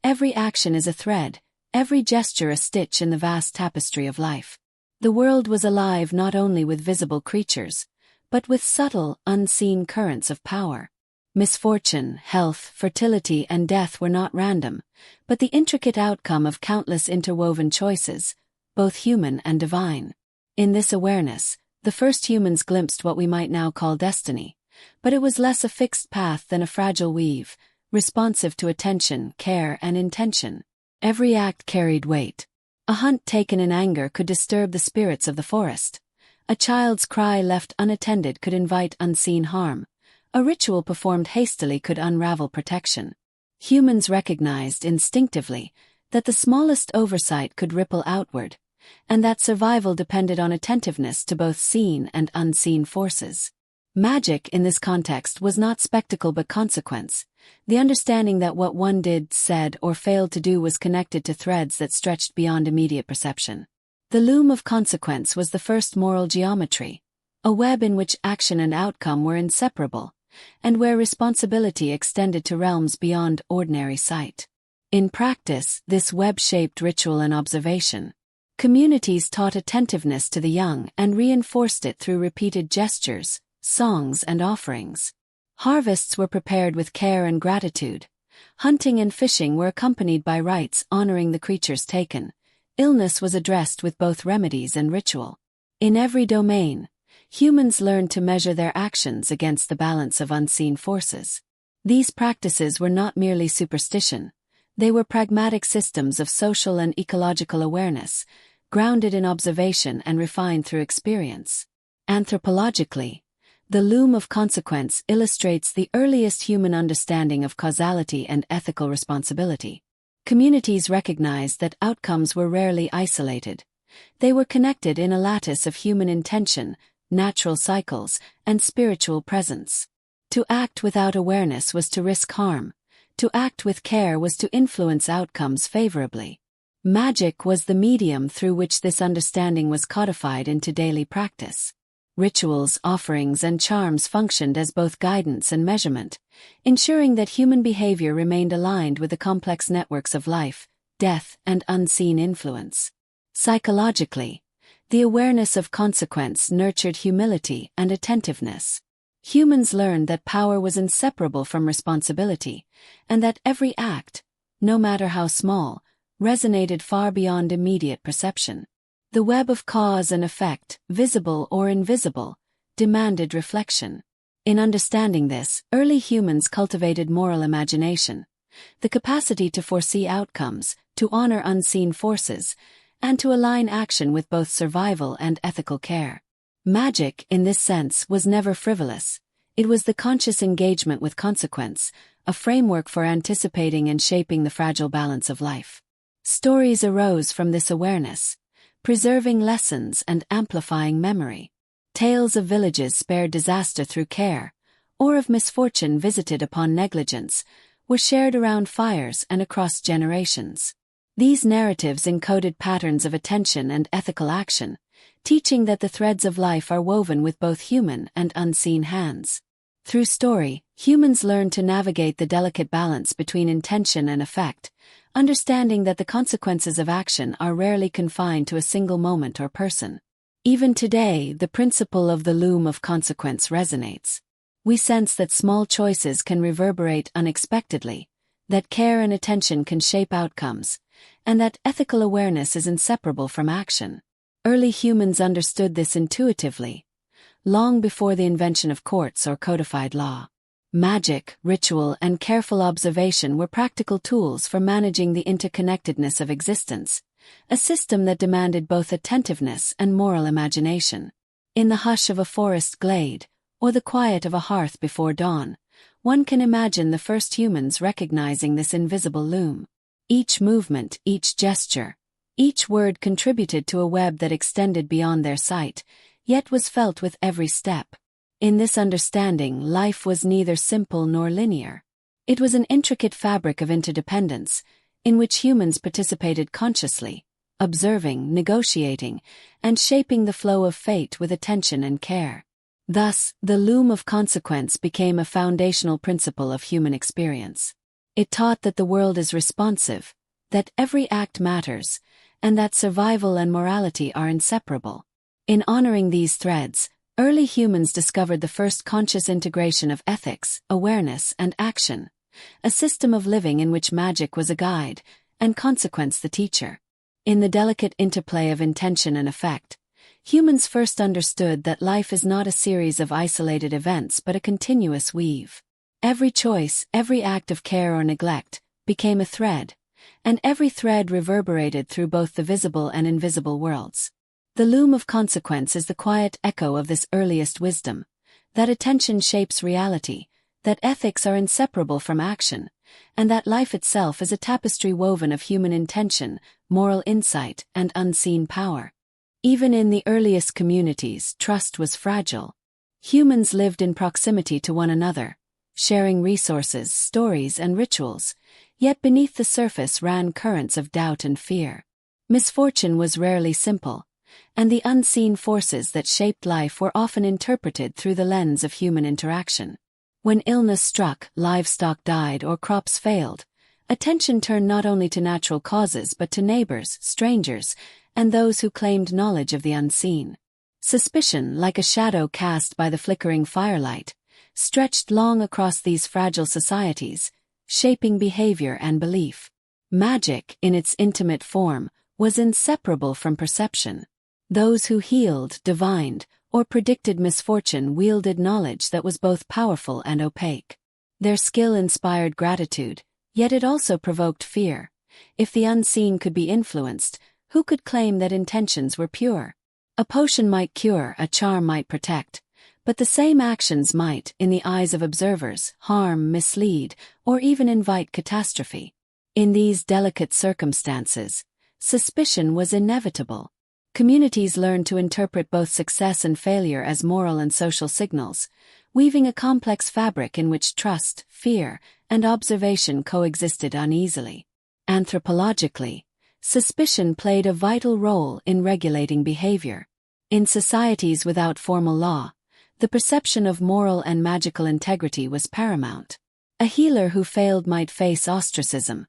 Every action is a thread, every gesture a stitch in the vast tapestry of life. The world was alive not only with visible creatures, but with subtle, unseen currents of power. Misfortune, health, fertility, and death were not random, but the intricate outcome of countless interwoven choices, both human and divine. In this awareness, the first humans glimpsed what we might now call destiny, but it was less a fixed path than a fragile weave, responsive to attention, care, and intention. Every act carried weight. A hunt taken in anger could disturb the spirits of the forest. A child's cry left unattended could invite unseen harm. A ritual performed hastily could unravel protection. Humans recognized instinctively that the smallest oversight could ripple outward, and that survival depended on attentiveness to both seen and unseen forces. Magic in this context was not spectacle but consequence, the understanding that what one did, said, or failed to do was connected to threads that stretched beyond immediate perception. The loom of consequence was the first moral geometry, a web in which action and outcome were inseparable, and where responsibility extended to realms beyond ordinary sight. In practice, this web shaped ritual and observation. Communities taught attentiveness to the young and reinforced it through repeated gestures, songs, and offerings. Harvests were prepared with care and gratitude. Hunting and fishing were accompanied by rites honoring the creatures taken. Illness was addressed with both remedies and ritual. In every domain, humans learned to measure their actions against the balance of unseen forces. These practices were not merely superstition. They were pragmatic systems of social and ecological awareness, grounded in observation and refined through experience. Anthropologically, the loom of consequence illustrates the earliest human understanding of causality and ethical responsibility. Communities recognized that outcomes were rarely isolated. They were connected in a lattice of human intention, natural cycles, and spiritual presence. To act without awareness was to risk harm. To act with care was to influence outcomes favorably. Magic was the medium through which this understanding was codified into daily practice. Rituals, offerings, and charms functioned as both guidance and measurement, ensuring that human behavior remained aligned with the complex networks of life, death, and unseen influence. Psychologically, the awareness of consequence nurtured humility and attentiveness. Humans learned that power was inseparable from responsibility, and that every act, no matter how small, resonated far beyond immediate perception. The web of cause and effect, visible or invisible, demanded reflection. In understanding this, early humans cultivated moral imagination, the capacity to foresee outcomes, to honor unseen forces, and to align action with both survival and ethical care. Magic, in this sense, was never frivolous. It was the conscious engagement with consequence, a framework for anticipating and shaping the fragile balance of life. Stories arose from this awareness, preserving lessons and amplifying memory. Tales of villages spared disaster through care, or of misfortune visited upon negligence, were shared around fires and across generations. These narratives encoded patterns of attention and ethical action, teaching that the threads of life are woven with both human and unseen hands. Through story, humans learn to navigate the delicate balance between intention and effect, understanding that the consequences of action are rarely confined to a single moment or person. Even today, the principle of the loom of consequence resonates. We sense that small choices can reverberate unexpectedly, that care and attention can shape outcomes, and that ethical awareness is inseparable from action. Early humans understood this intuitively, long before the invention of courts or codified law. Magic, ritual, and careful observation were practical tools for managing the interconnectedness of existence, a system that demanded both attentiveness and moral imagination. In the hush of a forest glade, or the quiet of a hearth before dawn, one can imagine the first humans recognizing this invisible loom. Each movement, each gesture, each word contributed to a web that extended beyond their sight, yet was felt with every step. In this understanding, life was neither simple nor linear. It was an intricate fabric of interdependence, in which humans participated consciously, observing, negotiating, and shaping the flow of fate with attention and care. Thus, the loom of consequence became a foundational principle of human experience. It taught that the world is responsive, that every act matters, and that survival and morality are inseparable. In honoring these threads, early humans discovered the first conscious integration of ethics, awareness, and action, a system of living in which magic was a guide, and consequence the teacher. In the delicate interplay of intention and effect, humans first understood that life is not a series of isolated events but a continuous weave. Every choice, every act of care or neglect, became a thread, and every thread reverberated through both the visible and invisible worlds. The loom of consequence is the quiet echo of this earliest wisdom, that attention shapes reality, that ethics are inseparable from action, and that life itself is a tapestry woven of human intention, moral insight, and unseen power. Even in the earliest communities, trust was fragile. Humans lived in proximity to one another, sharing resources, stories, and rituals, yet beneath the surface ran currents of doubt and fear. Misfortune was rarely simple, and the unseen forces that shaped life were often interpreted through the lens of human interaction. When illness struck, livestock died, or crops failed, attention turned not only to natural causes but to neighbors, strangers, and those who claimed knowledge of the unseen. Suspicion, like a shadow cast by the flickering firelight, stretched long across these fragile societies, shaping behavior and belief. Magic, in its intimate form, was inseparable from perception. Those who healed, divined, or predicted misfortune wielded knowledge that was both powerful and opaque. Their skill inspired gratitude, yet it also provoked fear. If the unseen could be influenced, who could claim that intentions were pure? A potion might cure, a charm might protect, but the same actions might, in the eyes of observers, harm, mislead, or even invite catastrophe. In these delicate circumstances, suspicion was inevitable. Communities learned to interpret both success and failure as moral and social signals, weaving a complex fabric in which trust, fear, and observation coexisted uneasily. Anthropologically, suspicion played a vital role in regulating behavior. In societies without formal law, the perception of moral and magical integrity was paramount. A healer who failed might face ostracism.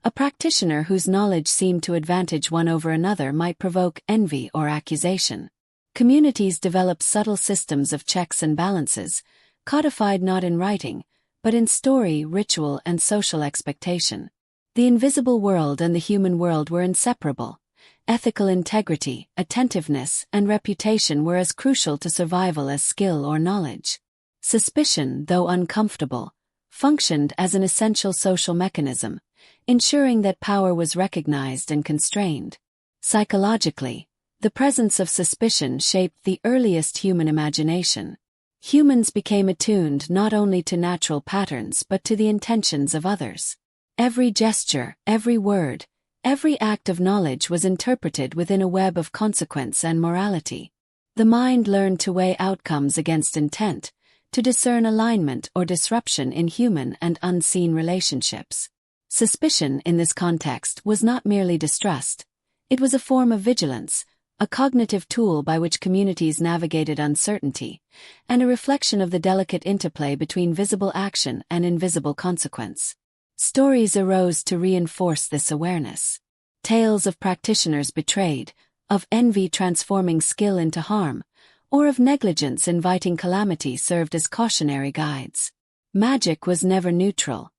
A practitioner whose knowledge seemed to advantage one over another might provoke envy or accusation. Communities developed subtle systems of checks and balances, codified not in writing, but in story, ritual, and social expectation. The invisible world and the human world were inseparable. Ethical integrity, attentiveness, and reputation were as crucial to survival as skill or knowledge. Suspicion, though uncomfortable, functioned as an essential social mechanism, ensuring that power was recognized and constrained. Psychologically, the presence of suspicion shaped the earliest human imagination. Humans became attuned not only to natural patterns but to the intentions of others. Every gesture, every word, every act of knowledge was interpreted within a web of consequence and morality. The mind learned to weigh outcomes against intent, to discern alignment or disruption in human and unseen relationships. Suspicion in this context was not merely distrust. It was a form of vigilance, a cognitive tool by which communities navigated uncertainty, and a reflection of the delicate interplay between visible action and invisible consequence. Stories arose to reinforce this awareness. Tales of practitioners betrayed, of envy transforming skill into harm, or of negligence inviting calamity served as cautionary guides. Magic was never neutral.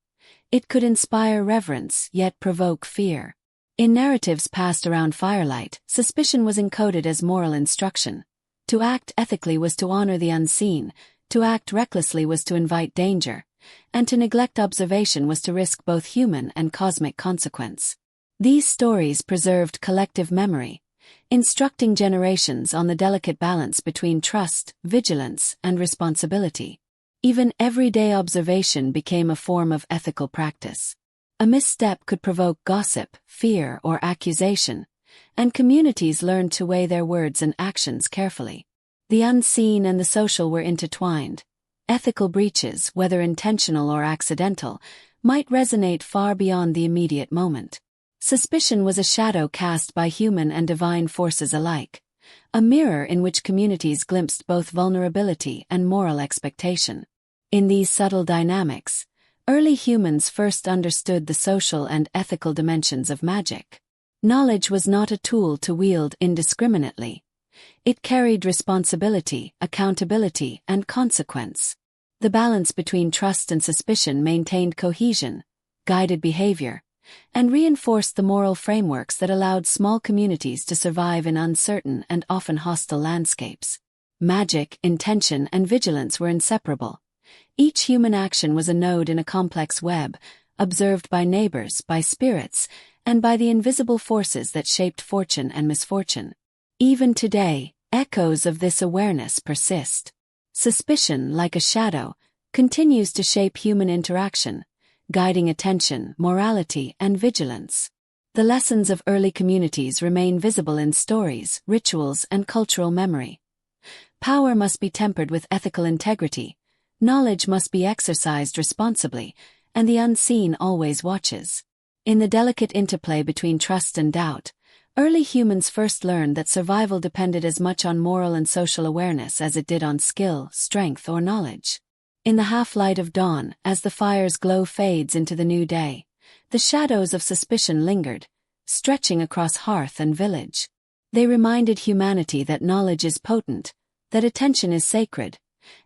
It could inspire reverence, yet provoke fear. In narratives passed around firelight, suspicion was encoded as moral instruction. To act ethically was to honor the unseen, to act recklessly was to invite danger, and to neglect observation was to risk both human and cosmic consequence. These stories preserved collective memory, instructing generations on the delicate balance between trust, vigilance, and responsibility. Even everyday observation became a form of ethical practice. A misstep could provoke gossip, fear, or accusation, and communities learned to weigh their words and actions carefully. The unseen and the social were intertwined. ethical breaches, whether intentional or accidental, might resonate far beyond the immediate moment. Suspicion was a shadow cast by human and divine forces alike, a mirror in which communities glimpsed both vulnerability and moral expectation. In these subtle dynamics, early humans first understood the social and ethical dimensions of magic. Knowledge was not a tool to wield indiscriminately. It carried responsibility, accountability, and consequence. The balance between trust and suspicion maintained cohesion, guided behavior, and reinforced the moral frameworks that allowed small communities to survive in uncertain and often hostile landscapes. Magic, intention, and vigilance were inseparable. Each human action was a node in a complex web, observed by neighbors, by spirits, and by the invisible forces that shaped fortune and misfortune. Even today, echoes of this awareness persist. Suspicion, like a shadow, continues to shape human interaction, guiding attention, morality, and vigilance. The lessons of early communities remain visible in stories, rituals, and cultural memory. Power must be tempered with ethical integrity, knowledge must be exercised responsibly, and the unseen always watches. In the delicate interplay between trust and doubt, early humans first learned that survival depended as much on moral and social awareness as it did on skill, strength, or knowledge. In the half-light of dawn, as the fire's glow fades into the new day, the shadows of suspicion lingered, stretching across hearth and village. They reminded humanity that knowledge is potent, that attention is sacred,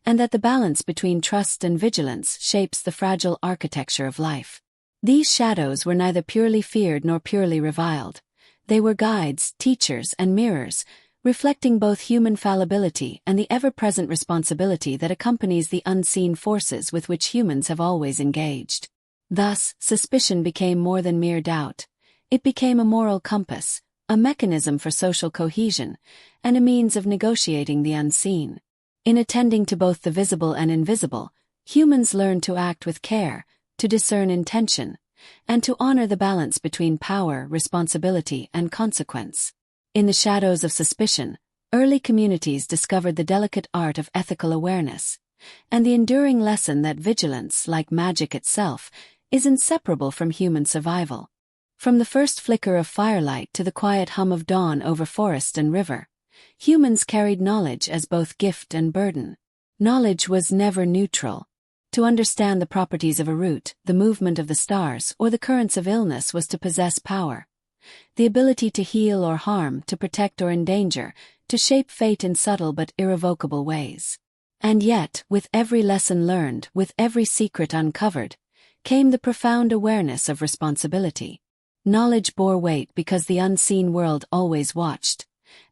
and that the balance between trust and vigilance shapes the fragile architecture of life. These shadows were neither purely feared nor purely reviled. They were guides, teachers, and mirrors, reflecting both human fallibility and the ever-present responsibility that accompanies the unseen forces with which humans have always engaged. Thus, suspicion became more than mere doubt. It became a moral compass, a mechanism for social cohesion, and a means of negotiating the unseen. In attending to both the visible and invisible, humans learned to act with care, to discern intention, and to honor the balance between power, responsibility, and consequence. In the shadows of suspicion, early communities discovered the delicate art of ethical awareness, and the enduring lesson that vigilance, like magic itself, is inseparable from human survival. From the first flicker of firelight to the quiet hum of dawn over forest and river, humans carried knowledge as both gift and burden. Knowledge was never neutral. To understand the properties of a root, the movement of the stars, or the currents of illness was to possess power. The ability to heal or harm, to protect or endanger, to shape fate in subtle but irrevocable ways. And yet, with every lesson learned, with every secret uncovered, came the profound awareness of responsibility. Knowledge bore weight because the unseen world always watched,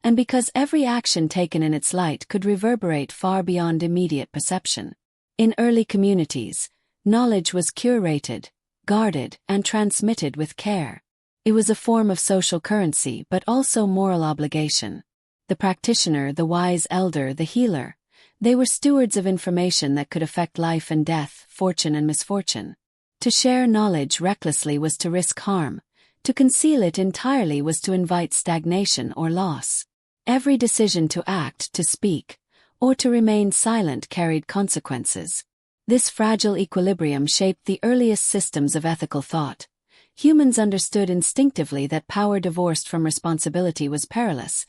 and because every action taken in its light could reverberate far beyond immediate perception. In early communities, knowledge was curated, guarded, and transmitted with care. It was a form of social currency but also moral obligation. The practitioner, the wise elder, the healer, they were stewards of information that could affect life and death, fortune and misfortune. To share knowledge recklessly was to risk harm. To conceal it entirely was to invite stagnation or loss. Every decision to act, to speak, or to remain silent carried consequences. This fragile equilibrium shaped the earliest systems of ethical thought. Humans understood instinctively that power divorced from responsibility was perilous,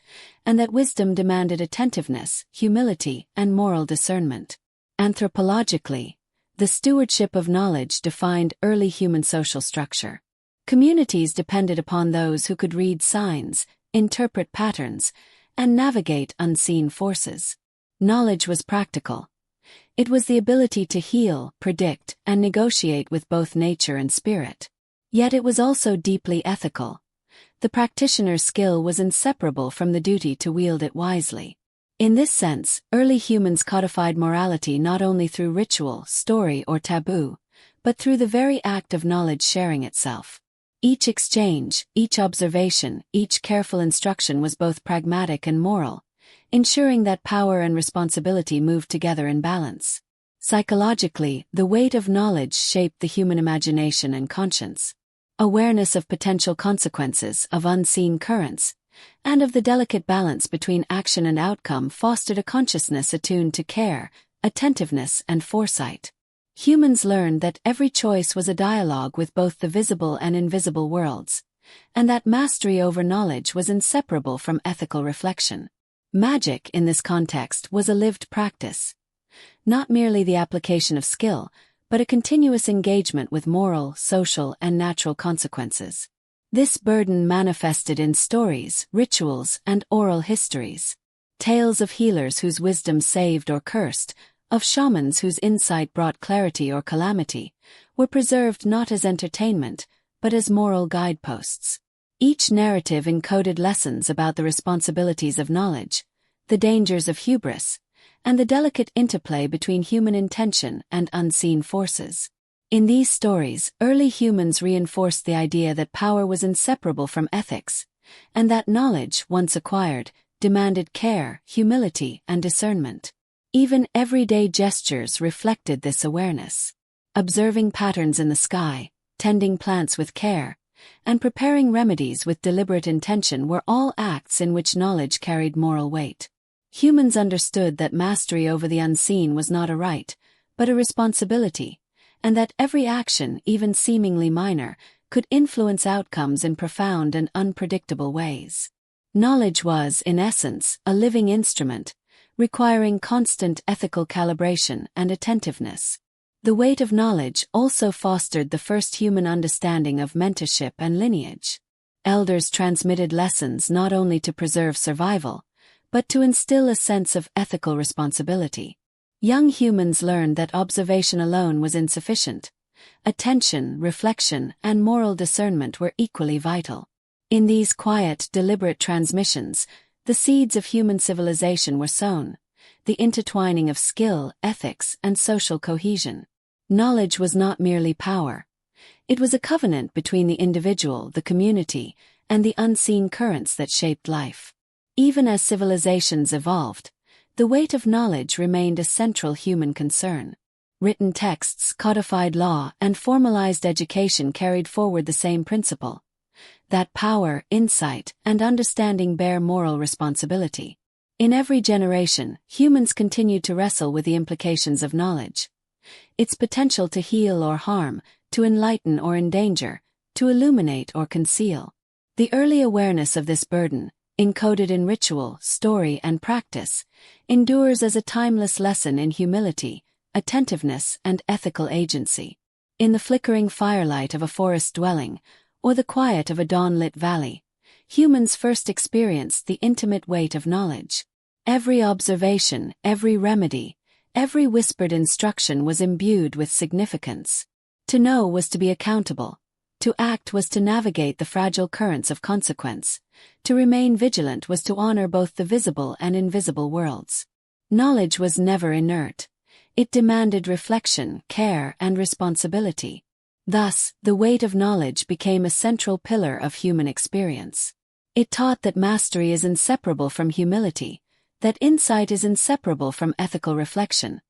and that wisdom demanded attentiveness, humility, and moral discernment. Anthropologically, the stewardship of knowledge defined early human social structure. Communities depended upon those who could read signs, interpret patterns, and navigate unseen forces. Knowledge was practical. It was the ability to heal, predict, and negotiate with both nature and spirit. Yet it was also deeply ethical. The practitioner's skill was inseparable from the duty to wield it wisely. In this sense, early humans codified morality not only through ritual, story, or taboo, but through the very act of knowledge sharing itself. Each exchange, each observation, each careful instruction was both pragmatic and moral, ensuring that power and responsibility moved together in balance. Psychologically, the weight of knowledge shaped the human imagination and conscience. Awareness of potential consequences, of unseen currents, and of the delicate balance between action and outcome fostered a consciousness attuned to care, attentiveness, and foresight. Humans learned that every choice was a dialogue with both the visible and invisible worlds, and that mastery over knowledge was inseparable from ethical reflection. Magic, in this context, was a lived practice, not merely the application of skill, but a continuous engagement with moral, social, and natural consequences. This burden manifested in stories, rituals, and oral histories. Tales of healers whose wisdom saved or cursed, of shamans whose insight brought clarity or calamity, were preserved not as entertainment, but as moral guideposts. Each narrative encoded lessons about the responsibilities of knowledge, the dangers of hubris, and the delicate interplay between human intention and unseen forces. In these stories, early humans reinforced the idea that power was inseparable from ethics, and that knowledge, once acquired, demanded care, humility, and discernment. Even everyday gestures reflected this awareness. Observing patterns in the sky, tending plants with care, and preparing remedies with deliberate intention were all acts in which knowledge carried moral weight. Humans understood that mastery over the unseen was not a right, but a responsibility, and that every action, even seemingly minor, could influence outcomes in profound and unpredictable ways. Knowledge was, in essence, a living instrument, requiring constant ethical calibration and attentiveness. The weight of knowledge also fostered the first human understanding of mentorship and lineage. Elders transmitted lessons not only to preserve survival, but to instill a sense of ethical responsibility. Young humans learned that observation alone was insufficient. Attention, reflection, and moral discernment were equally vital. In these quiet, deliberate transmissions, the seeds of human civilization were sown, the intertwining of skill, ethics, and social cohesion. Knowledge was not merely power. It was a covenant between the individual, the community, and the unseen currents that shaped life. Even as civilizations evolved, the weight of knowledge remained a central human concern. Written texts, codified law, and formalized education carried forward the same principle: that power, insight, and understanding bear moral responsibility. In every generation, humans continued to wrestle with the implications of knowledge. Its potential to heal or harm, to enlighten or endanger, to illuminate or conceal. The early awareness of this burden, encoded in ritual, story, and practice, endures as a timeless lesson in humility, attentiveness, and ethical agency. In the flickering firelight of a forest dwelling, or the quiet of a dawn-lit valley, humans first experienced the intimate weight of knowledge. Every observation, every remedy, every whispered instruction was imbued with significance. To know was to be accountable. To act was to navigate the fragile currents of consequence. To remain vigilant was to honor both the visible and invisible worlds. Knowledge was never inert. It demanded reflection, care, and responsibility. Thus, the weight of knowledge became a central pillar of human experience. It taught that mastery is inseparable from humility, that insight is inseparable from ethical reflection,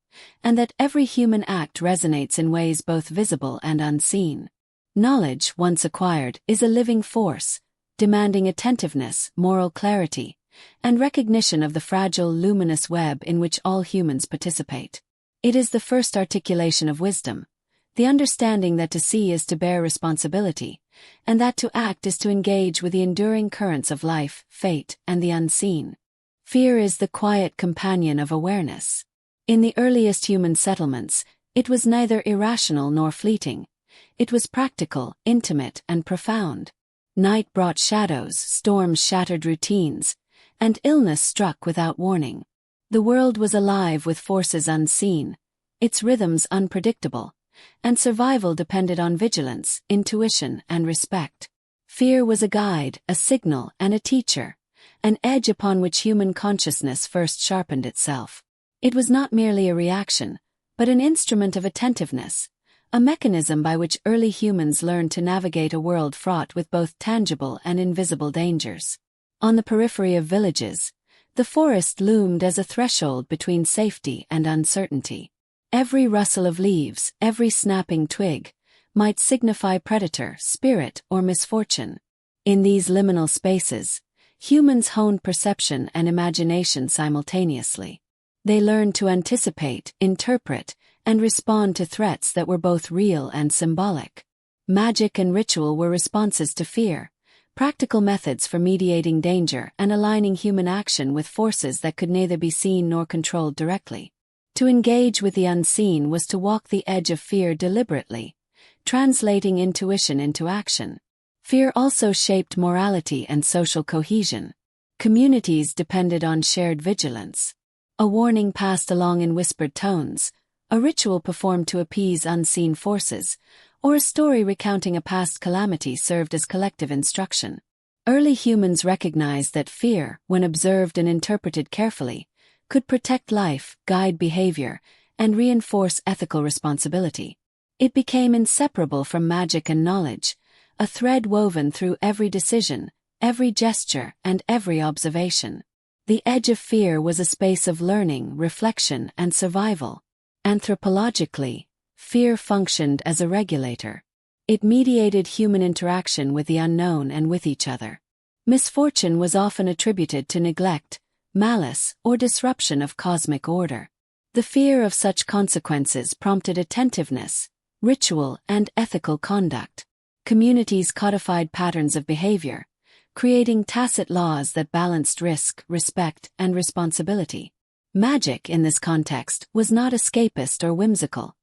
and that every human act resonates in ways both visible and unseen. Knowledge, once acquired, is a living force, demanding attentiveness, moral clarity, and recognition of the fragile, luminous web in which all humans participate. It is the first articulation of wisdom, the understanding that to see is to bear responsibility, and that to act is to engage with the enduring currents of life, fate, and the unseen. Fear is the quiet companion of awareness. In the earliest human settlements, it was neither irrational nor fleeting. It was practical, intimate, and profound. Night brought shadows, storms shattered routines, and illness struck without warning. The world was alive with forces unseen, its rhythms unpredictable, and survival depended on vigilance, intuition, and respect. Fear was a guide, a signal, and a teacher, an edge upon which human consciousness first sharpened itself. It was not merely a reaction, but an instrument of attentiveness, a mechanism by which early humans learned to navigate a world fraught with both tangible and invisible dangers. On the periphery of villages, the forest loomed as a threshold between safety and uncertainty. Every rustle of leaves, every snapping twig, might signify predator, spirit, or misfortune. In these liminal spaces, humans honed perception and imagination simultaneously. They learned to anticipate, interpret, and respond to threats that were both real and symbolic. Magic and ritual were responses to fear, practical methods for mediating danger and aligning human action with forces that could neither be seen nor controlled directly. To engage with the unseen was to walk the edge of fear deliberately, translating intuition into action. Fear also shaped morality and social cohesion. Communities depended on shared vigilance. A warning passed along in whispered tones, a ritual performed to appease unseen forces, or a story recounting a past calamity served as collective instruction. Early humans recognized that fear, when observed and interpreted carefully, could protect life, guide behavior, and reinforce ethical responsibility. It became inseparable from magic and knowledge, a thread woven through every decision, every gesture, and every observation. The edge of fear was a space of learning, reflection, and survival. Anthropologically, fear functioned as a regulator. It mediated human interaction with the unknown and with each other. Misfortune was often attributed to neglect, malice, or disruption of cosmic order. The fear of such consequences prompted attentiveness, ritual, and ethical conduct. Communities codified patterns of behavior, creating tacit laws that balanced risk, respect, and responsibility. Magic, in this context, was not escapist or whimsical.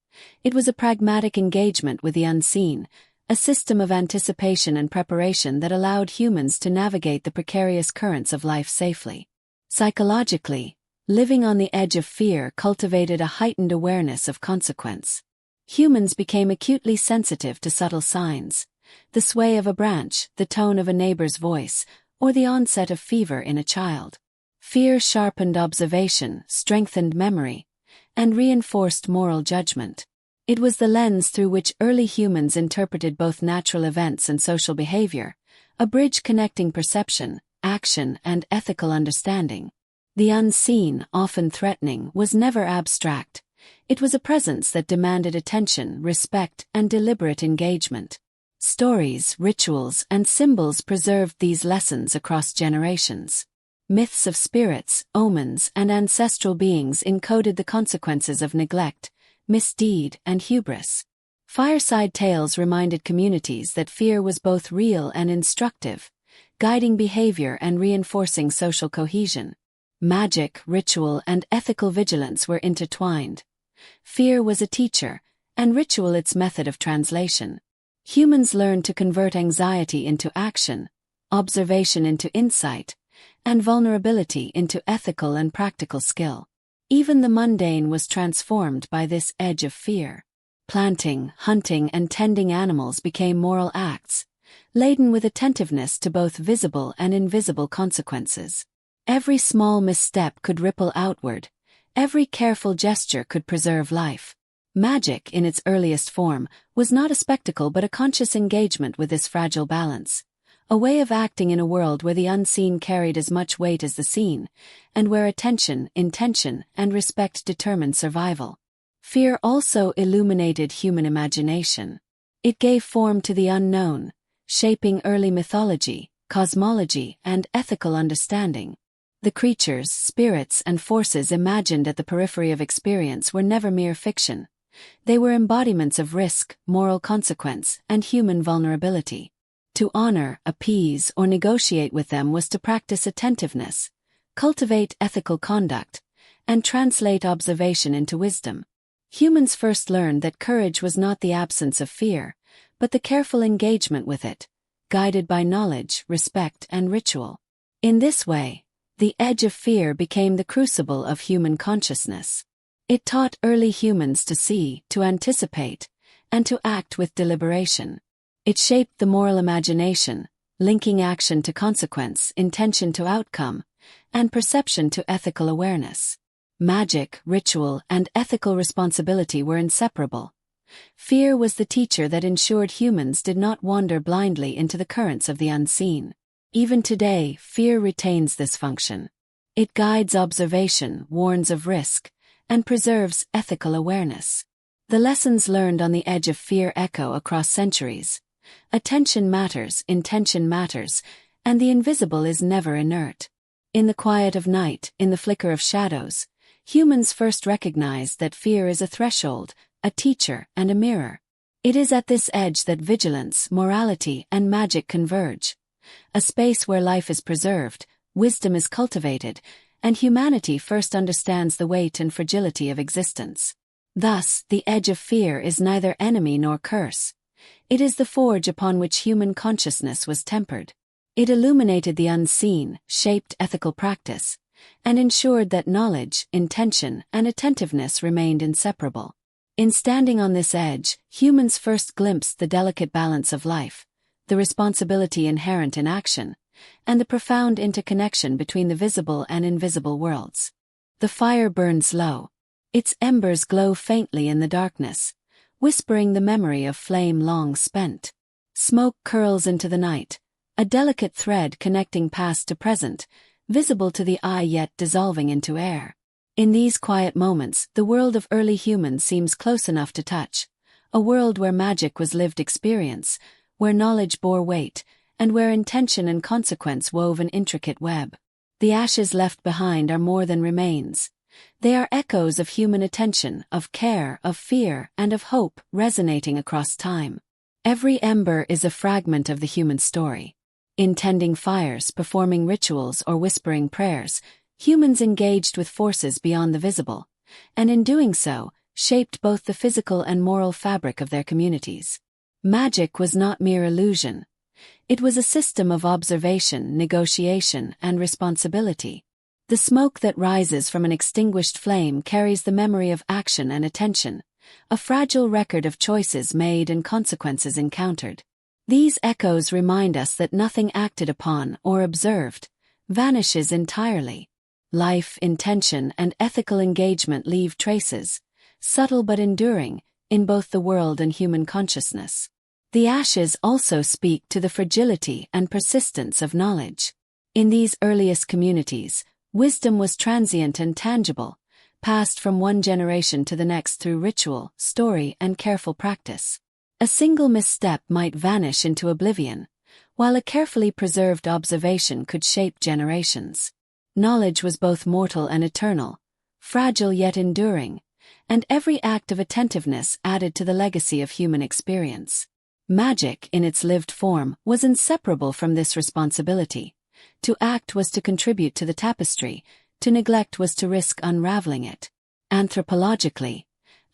It was a pragmatic engagement with the unseen, a system of anticipation and preparation that allowed humans to navigate the precarious currents of life safely. Psychologically, living on the edge of fear cultivated a heightened awareness of consequence. Humans became acutely sensitive to subtle signs, the sway of a branch, the tone of a neighbor's voice, or the onset of fever in a child. Fear sharpened observation, strengthened memory, and reinforced moral judgment. It was the lens through which early humans interpreted both natural events and social behavior, a bridge connecting perception, action, and ethical understanding. The unseen, often threatening, was never abstract. It was a presence that demanded attention, respect, and deliberate engagement. Stories, rituals, and symbols preserved these lessons across generations. Myths of spirits, omens, and ancestral beings encoded the consequences of neglect, misdeed, and hubris. Fireside tales reminded communities that fear was both real and instructive, guiding behavior and reinforcing social cohesion. Magic, ritual, and ethical vigilance were intertwined. Fear was a teacher, and ritual its method of translation. Humans learned to convert anxiety into action, observation into insight, and vulnerability into ethical and practical skill. Even the mundane was transformed by this edge of fear. Planting, hunting, and tending animals became moral acts, laden with attentiveness to both visible and invisible consequences. Every small misstep could ripple outward, every careful gesture could preserve life. Magic, in its earliest form, was not a spectacle but a conscious engagement with this fragile balance, a way of acting in a world where the unseen carried as much weight as the seen, and where attention, intention, and respect determined survival. Fear also illuminated human imagination. It gave form to the unknown, shaping early mythology, cosmology, and ethical understanding. The creatures, spirits, and forces imagined at the periphery of experience were never mere fiction. They were embodiments of risk, moral consequence, and human vulnerability. To honor, appease, or negotiate with them was to practice attentiveness, cultivate ethical conduct, and translate observation into wisdom. Humans first learned that courage was not the absence of fear, but the careful engagement with it, guided by knowledge, respect, and ritual. In this way, the edge of fear became the crucible of human consciousness. It taught early humans to see, to anticipate, and to act with deliberation. It shaped the moral imagination, linking action to consequence, intention to outcome, and perception to ethical awareness. Magic, ritual, and ethical responsibility were inseparable. Fear was the teacher that ensured humans did not wander blindly into the currents of the unseen. Even today, fear retains this function. It guides observation, warns of risk, and preserves ethical awareness. The lessons learned on the edge of fear echo across centuries. Attention matters, intention matters, and the invisible is never inert. In the quiet of night, in the flicker of shadows, humans first recognized that fear is a threshold, a teacher, and a mirror. It is at this edge that vigilance, morality, and magic converge. A space where life is preserved, wisdom is cultivated, and humanity first understands the weight and fragility of existence. Thus, the edge of fear is neither enemy nor curse. It is the forge upon which human consciousness was tempered. It illuminated the unseen, shaped ethical practice, and ensured that knowledge, intention, and attentiveness remained inseparable. In standing on this edge, humans first glimpsed the delicate balance of life, the responsibility inherent in action, and the profound interconnection between the visible and invisible worlds. The fire burns low. Its embers glow faintly in the darkness, whispering the memory of flame long spent. Smoke curls into the night, a delicate thread connecting past to present, visible to the eye yet dissolving into air. In these quiet moments, the world of early humans seems close enough to touch, a world where magic was lived experience, where knowledge bore weight, and where intention and consequence wove an intricate web. The ashes left behind are more than remains. They are echoes of human attention, of care, of fear, and of hope resonating across time. Every ember is a fragment of the human story. In tending fires, performing rituals, or whispering prayers, humans engaged with forces beyond the visible, and in doing so, shaped both the physical and moral fabric of their communities. Magic was not mere illusion. It was a system of observation, negotiation, and responsibility. The smoke that rises from an extinguished flame carries the memory of action and attention, a fragile record of choices made and consequences encountered. These echoes remind us that nothing acted upon or observed vanishes entirely. Life, intention, and ethical engagement leave traces, subtle but enduring, in both the world and human consciousness. The ashes also speak to the fragility and persistence of knowledge. In these earliest communities, wisdom was transient and tangible, passed from one generation to the next through ritual, story, and careful practice. A single misstep might vanish into oblivion, while a carefully preserved observation could shape generations. Knowledge was both mortal and eternal, fragile yet enduring, and every act of attentiveness added to the legacy of human experience. Magic, in its lived form, was inseparable from this responsibility. To act was to contribute to the tapestry, to neglect was to risk unraveling it. Anthropologically,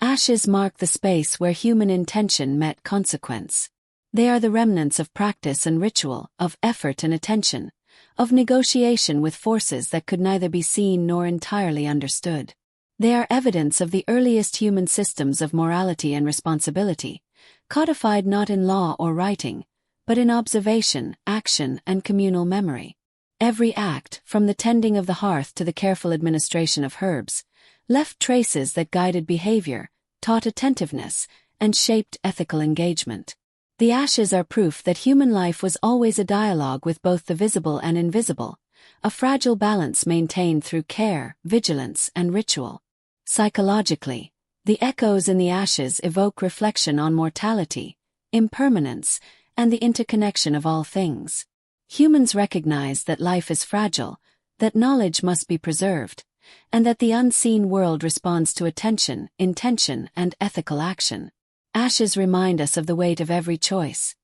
ashes mark the space where human intention met consequence. They are the remnants of practice and ritual, of effort and attention, of negotiation with forces that could neither be seen nor entirely understood. They are evidence of the earliest human systems of morality and responsibility, codified not in law or writing, but in observation, action, and communal memory. Every act, from the tending of the hearth to the careful administration of herbs, left traces that guided behavior, taught attentiveness, and shaped ethical engagement. The ashes are proof that human life was always a dialogue with both the visible and invisible, a fragile balance maintained through care, vigilance, and ritual. Psychologically, the echoes in the ashes evoke reflection on mortality, impermanence, and the interconnection of all things. Humans recognize that life is fragile, that knowledge must be preserved, and that the unseen world responds to attention, intention, and ethical action. Ashes remind us of the weight of every choice,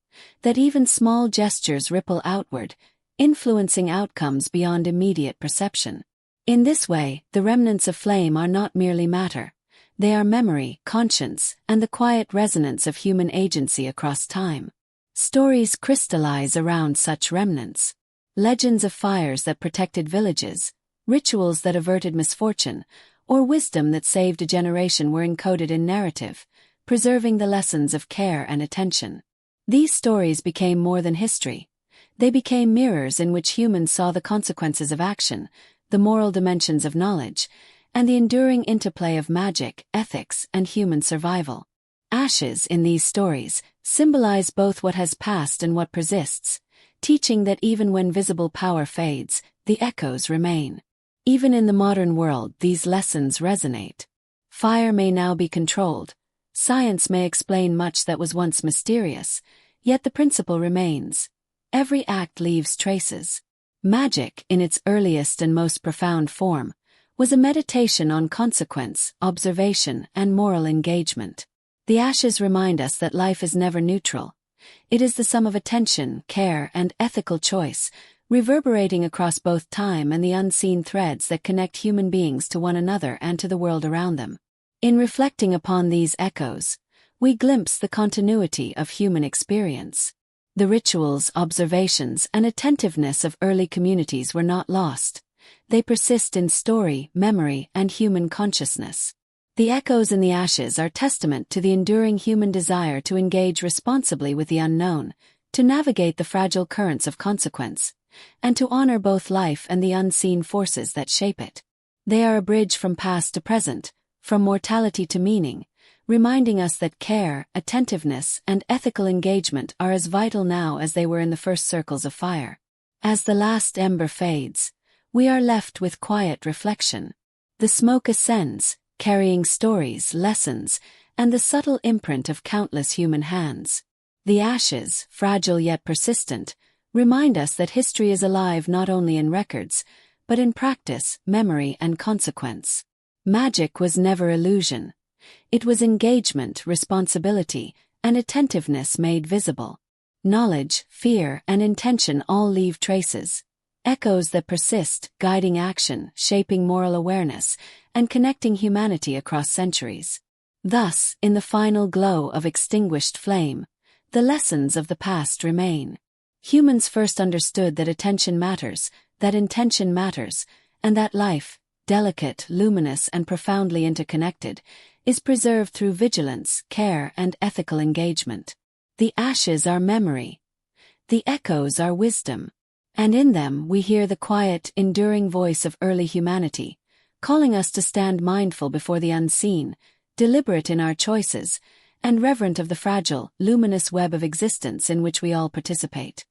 that even small gestures ripple outward, influencing outcomes beyond immediate perception. In this way, the remnants of flame are not merely matter. They are memory, conscience, and the quiet resonance of human agency across time. Stories crystallize around such remnants. Legends of fires that protected villages, rituals that averted misfortune, or wisdom that saved a generation were encoded in narrative, preserving the lessons of care and attention. These stories became more than history. They became mirrors in which humans saw the consequences of action, the moral dimensions of knowledge, and the enduring interplay of magic, ethics, and human survival. Ashes, in these stories, symbolize both what has passed and what persists, teaching that even when visible power fades, the echoes remain. Even in the modern world, these lessons resonate. Fire may now be controlled. Science may explain much that was once mysterious, yet the principle remains. Every act leaves traces. Magic, in its earliest and most profound form, was a meditation on consequence, observation, and moral engagement. The ashes remind us that life is never neutral. It is the sum of attention, care, and ethical choice, reverberating across both time and the unseen threads that connect human beings to one another and to the world around them. In reflecting upon these echoes, we glimpse the continuity of human experience. The rituals, observations, and attentiveness of early communities were not lost. They persist in story, memory, and human consciousness. The echoes in the ashes are testament to the enduring human desire to engage responsibly with the unknown, to navigate the fragile currents of consequence, and to honor both life and the unseen forces that shape it. They are a bridge from past to present, from mortality to meaning, reminding us that care, attentiveness, and ethical engagement are as vital now as they were in the first circles of fire. As the last ember fades, we are left with quiet reflection. The smoke ascends, carrying stories, lessons, and the subtle imprint of countless human hands. The ashes, fragile yet persistent, remind us that history is alive not only in records, but in practice, memory, and consequence. Magic was never illusion. It was engagement, responsibility, and attentiveness made visible. Knowledge, fear, and intention all leave traces. Echoes that persist, guiding action, shaping moral awareness, and connecting humanity across centuries. Thus, in the final glow of extinguished flame, the lessons of the past remain. Humans first understood that attention matters, that intention matters, and that life, delicate, luminous, and profoundly interconnected, is preserved through vigilance, care, and ethical engagement. The ashes are memory. The echoes are wisdom. And in them we hear the quiet, enduring voice of early humanity, calling us to stand mindful before the unseen, deliberate in our choices, and reverent of the fragile, luminous web of existence in which we all participate.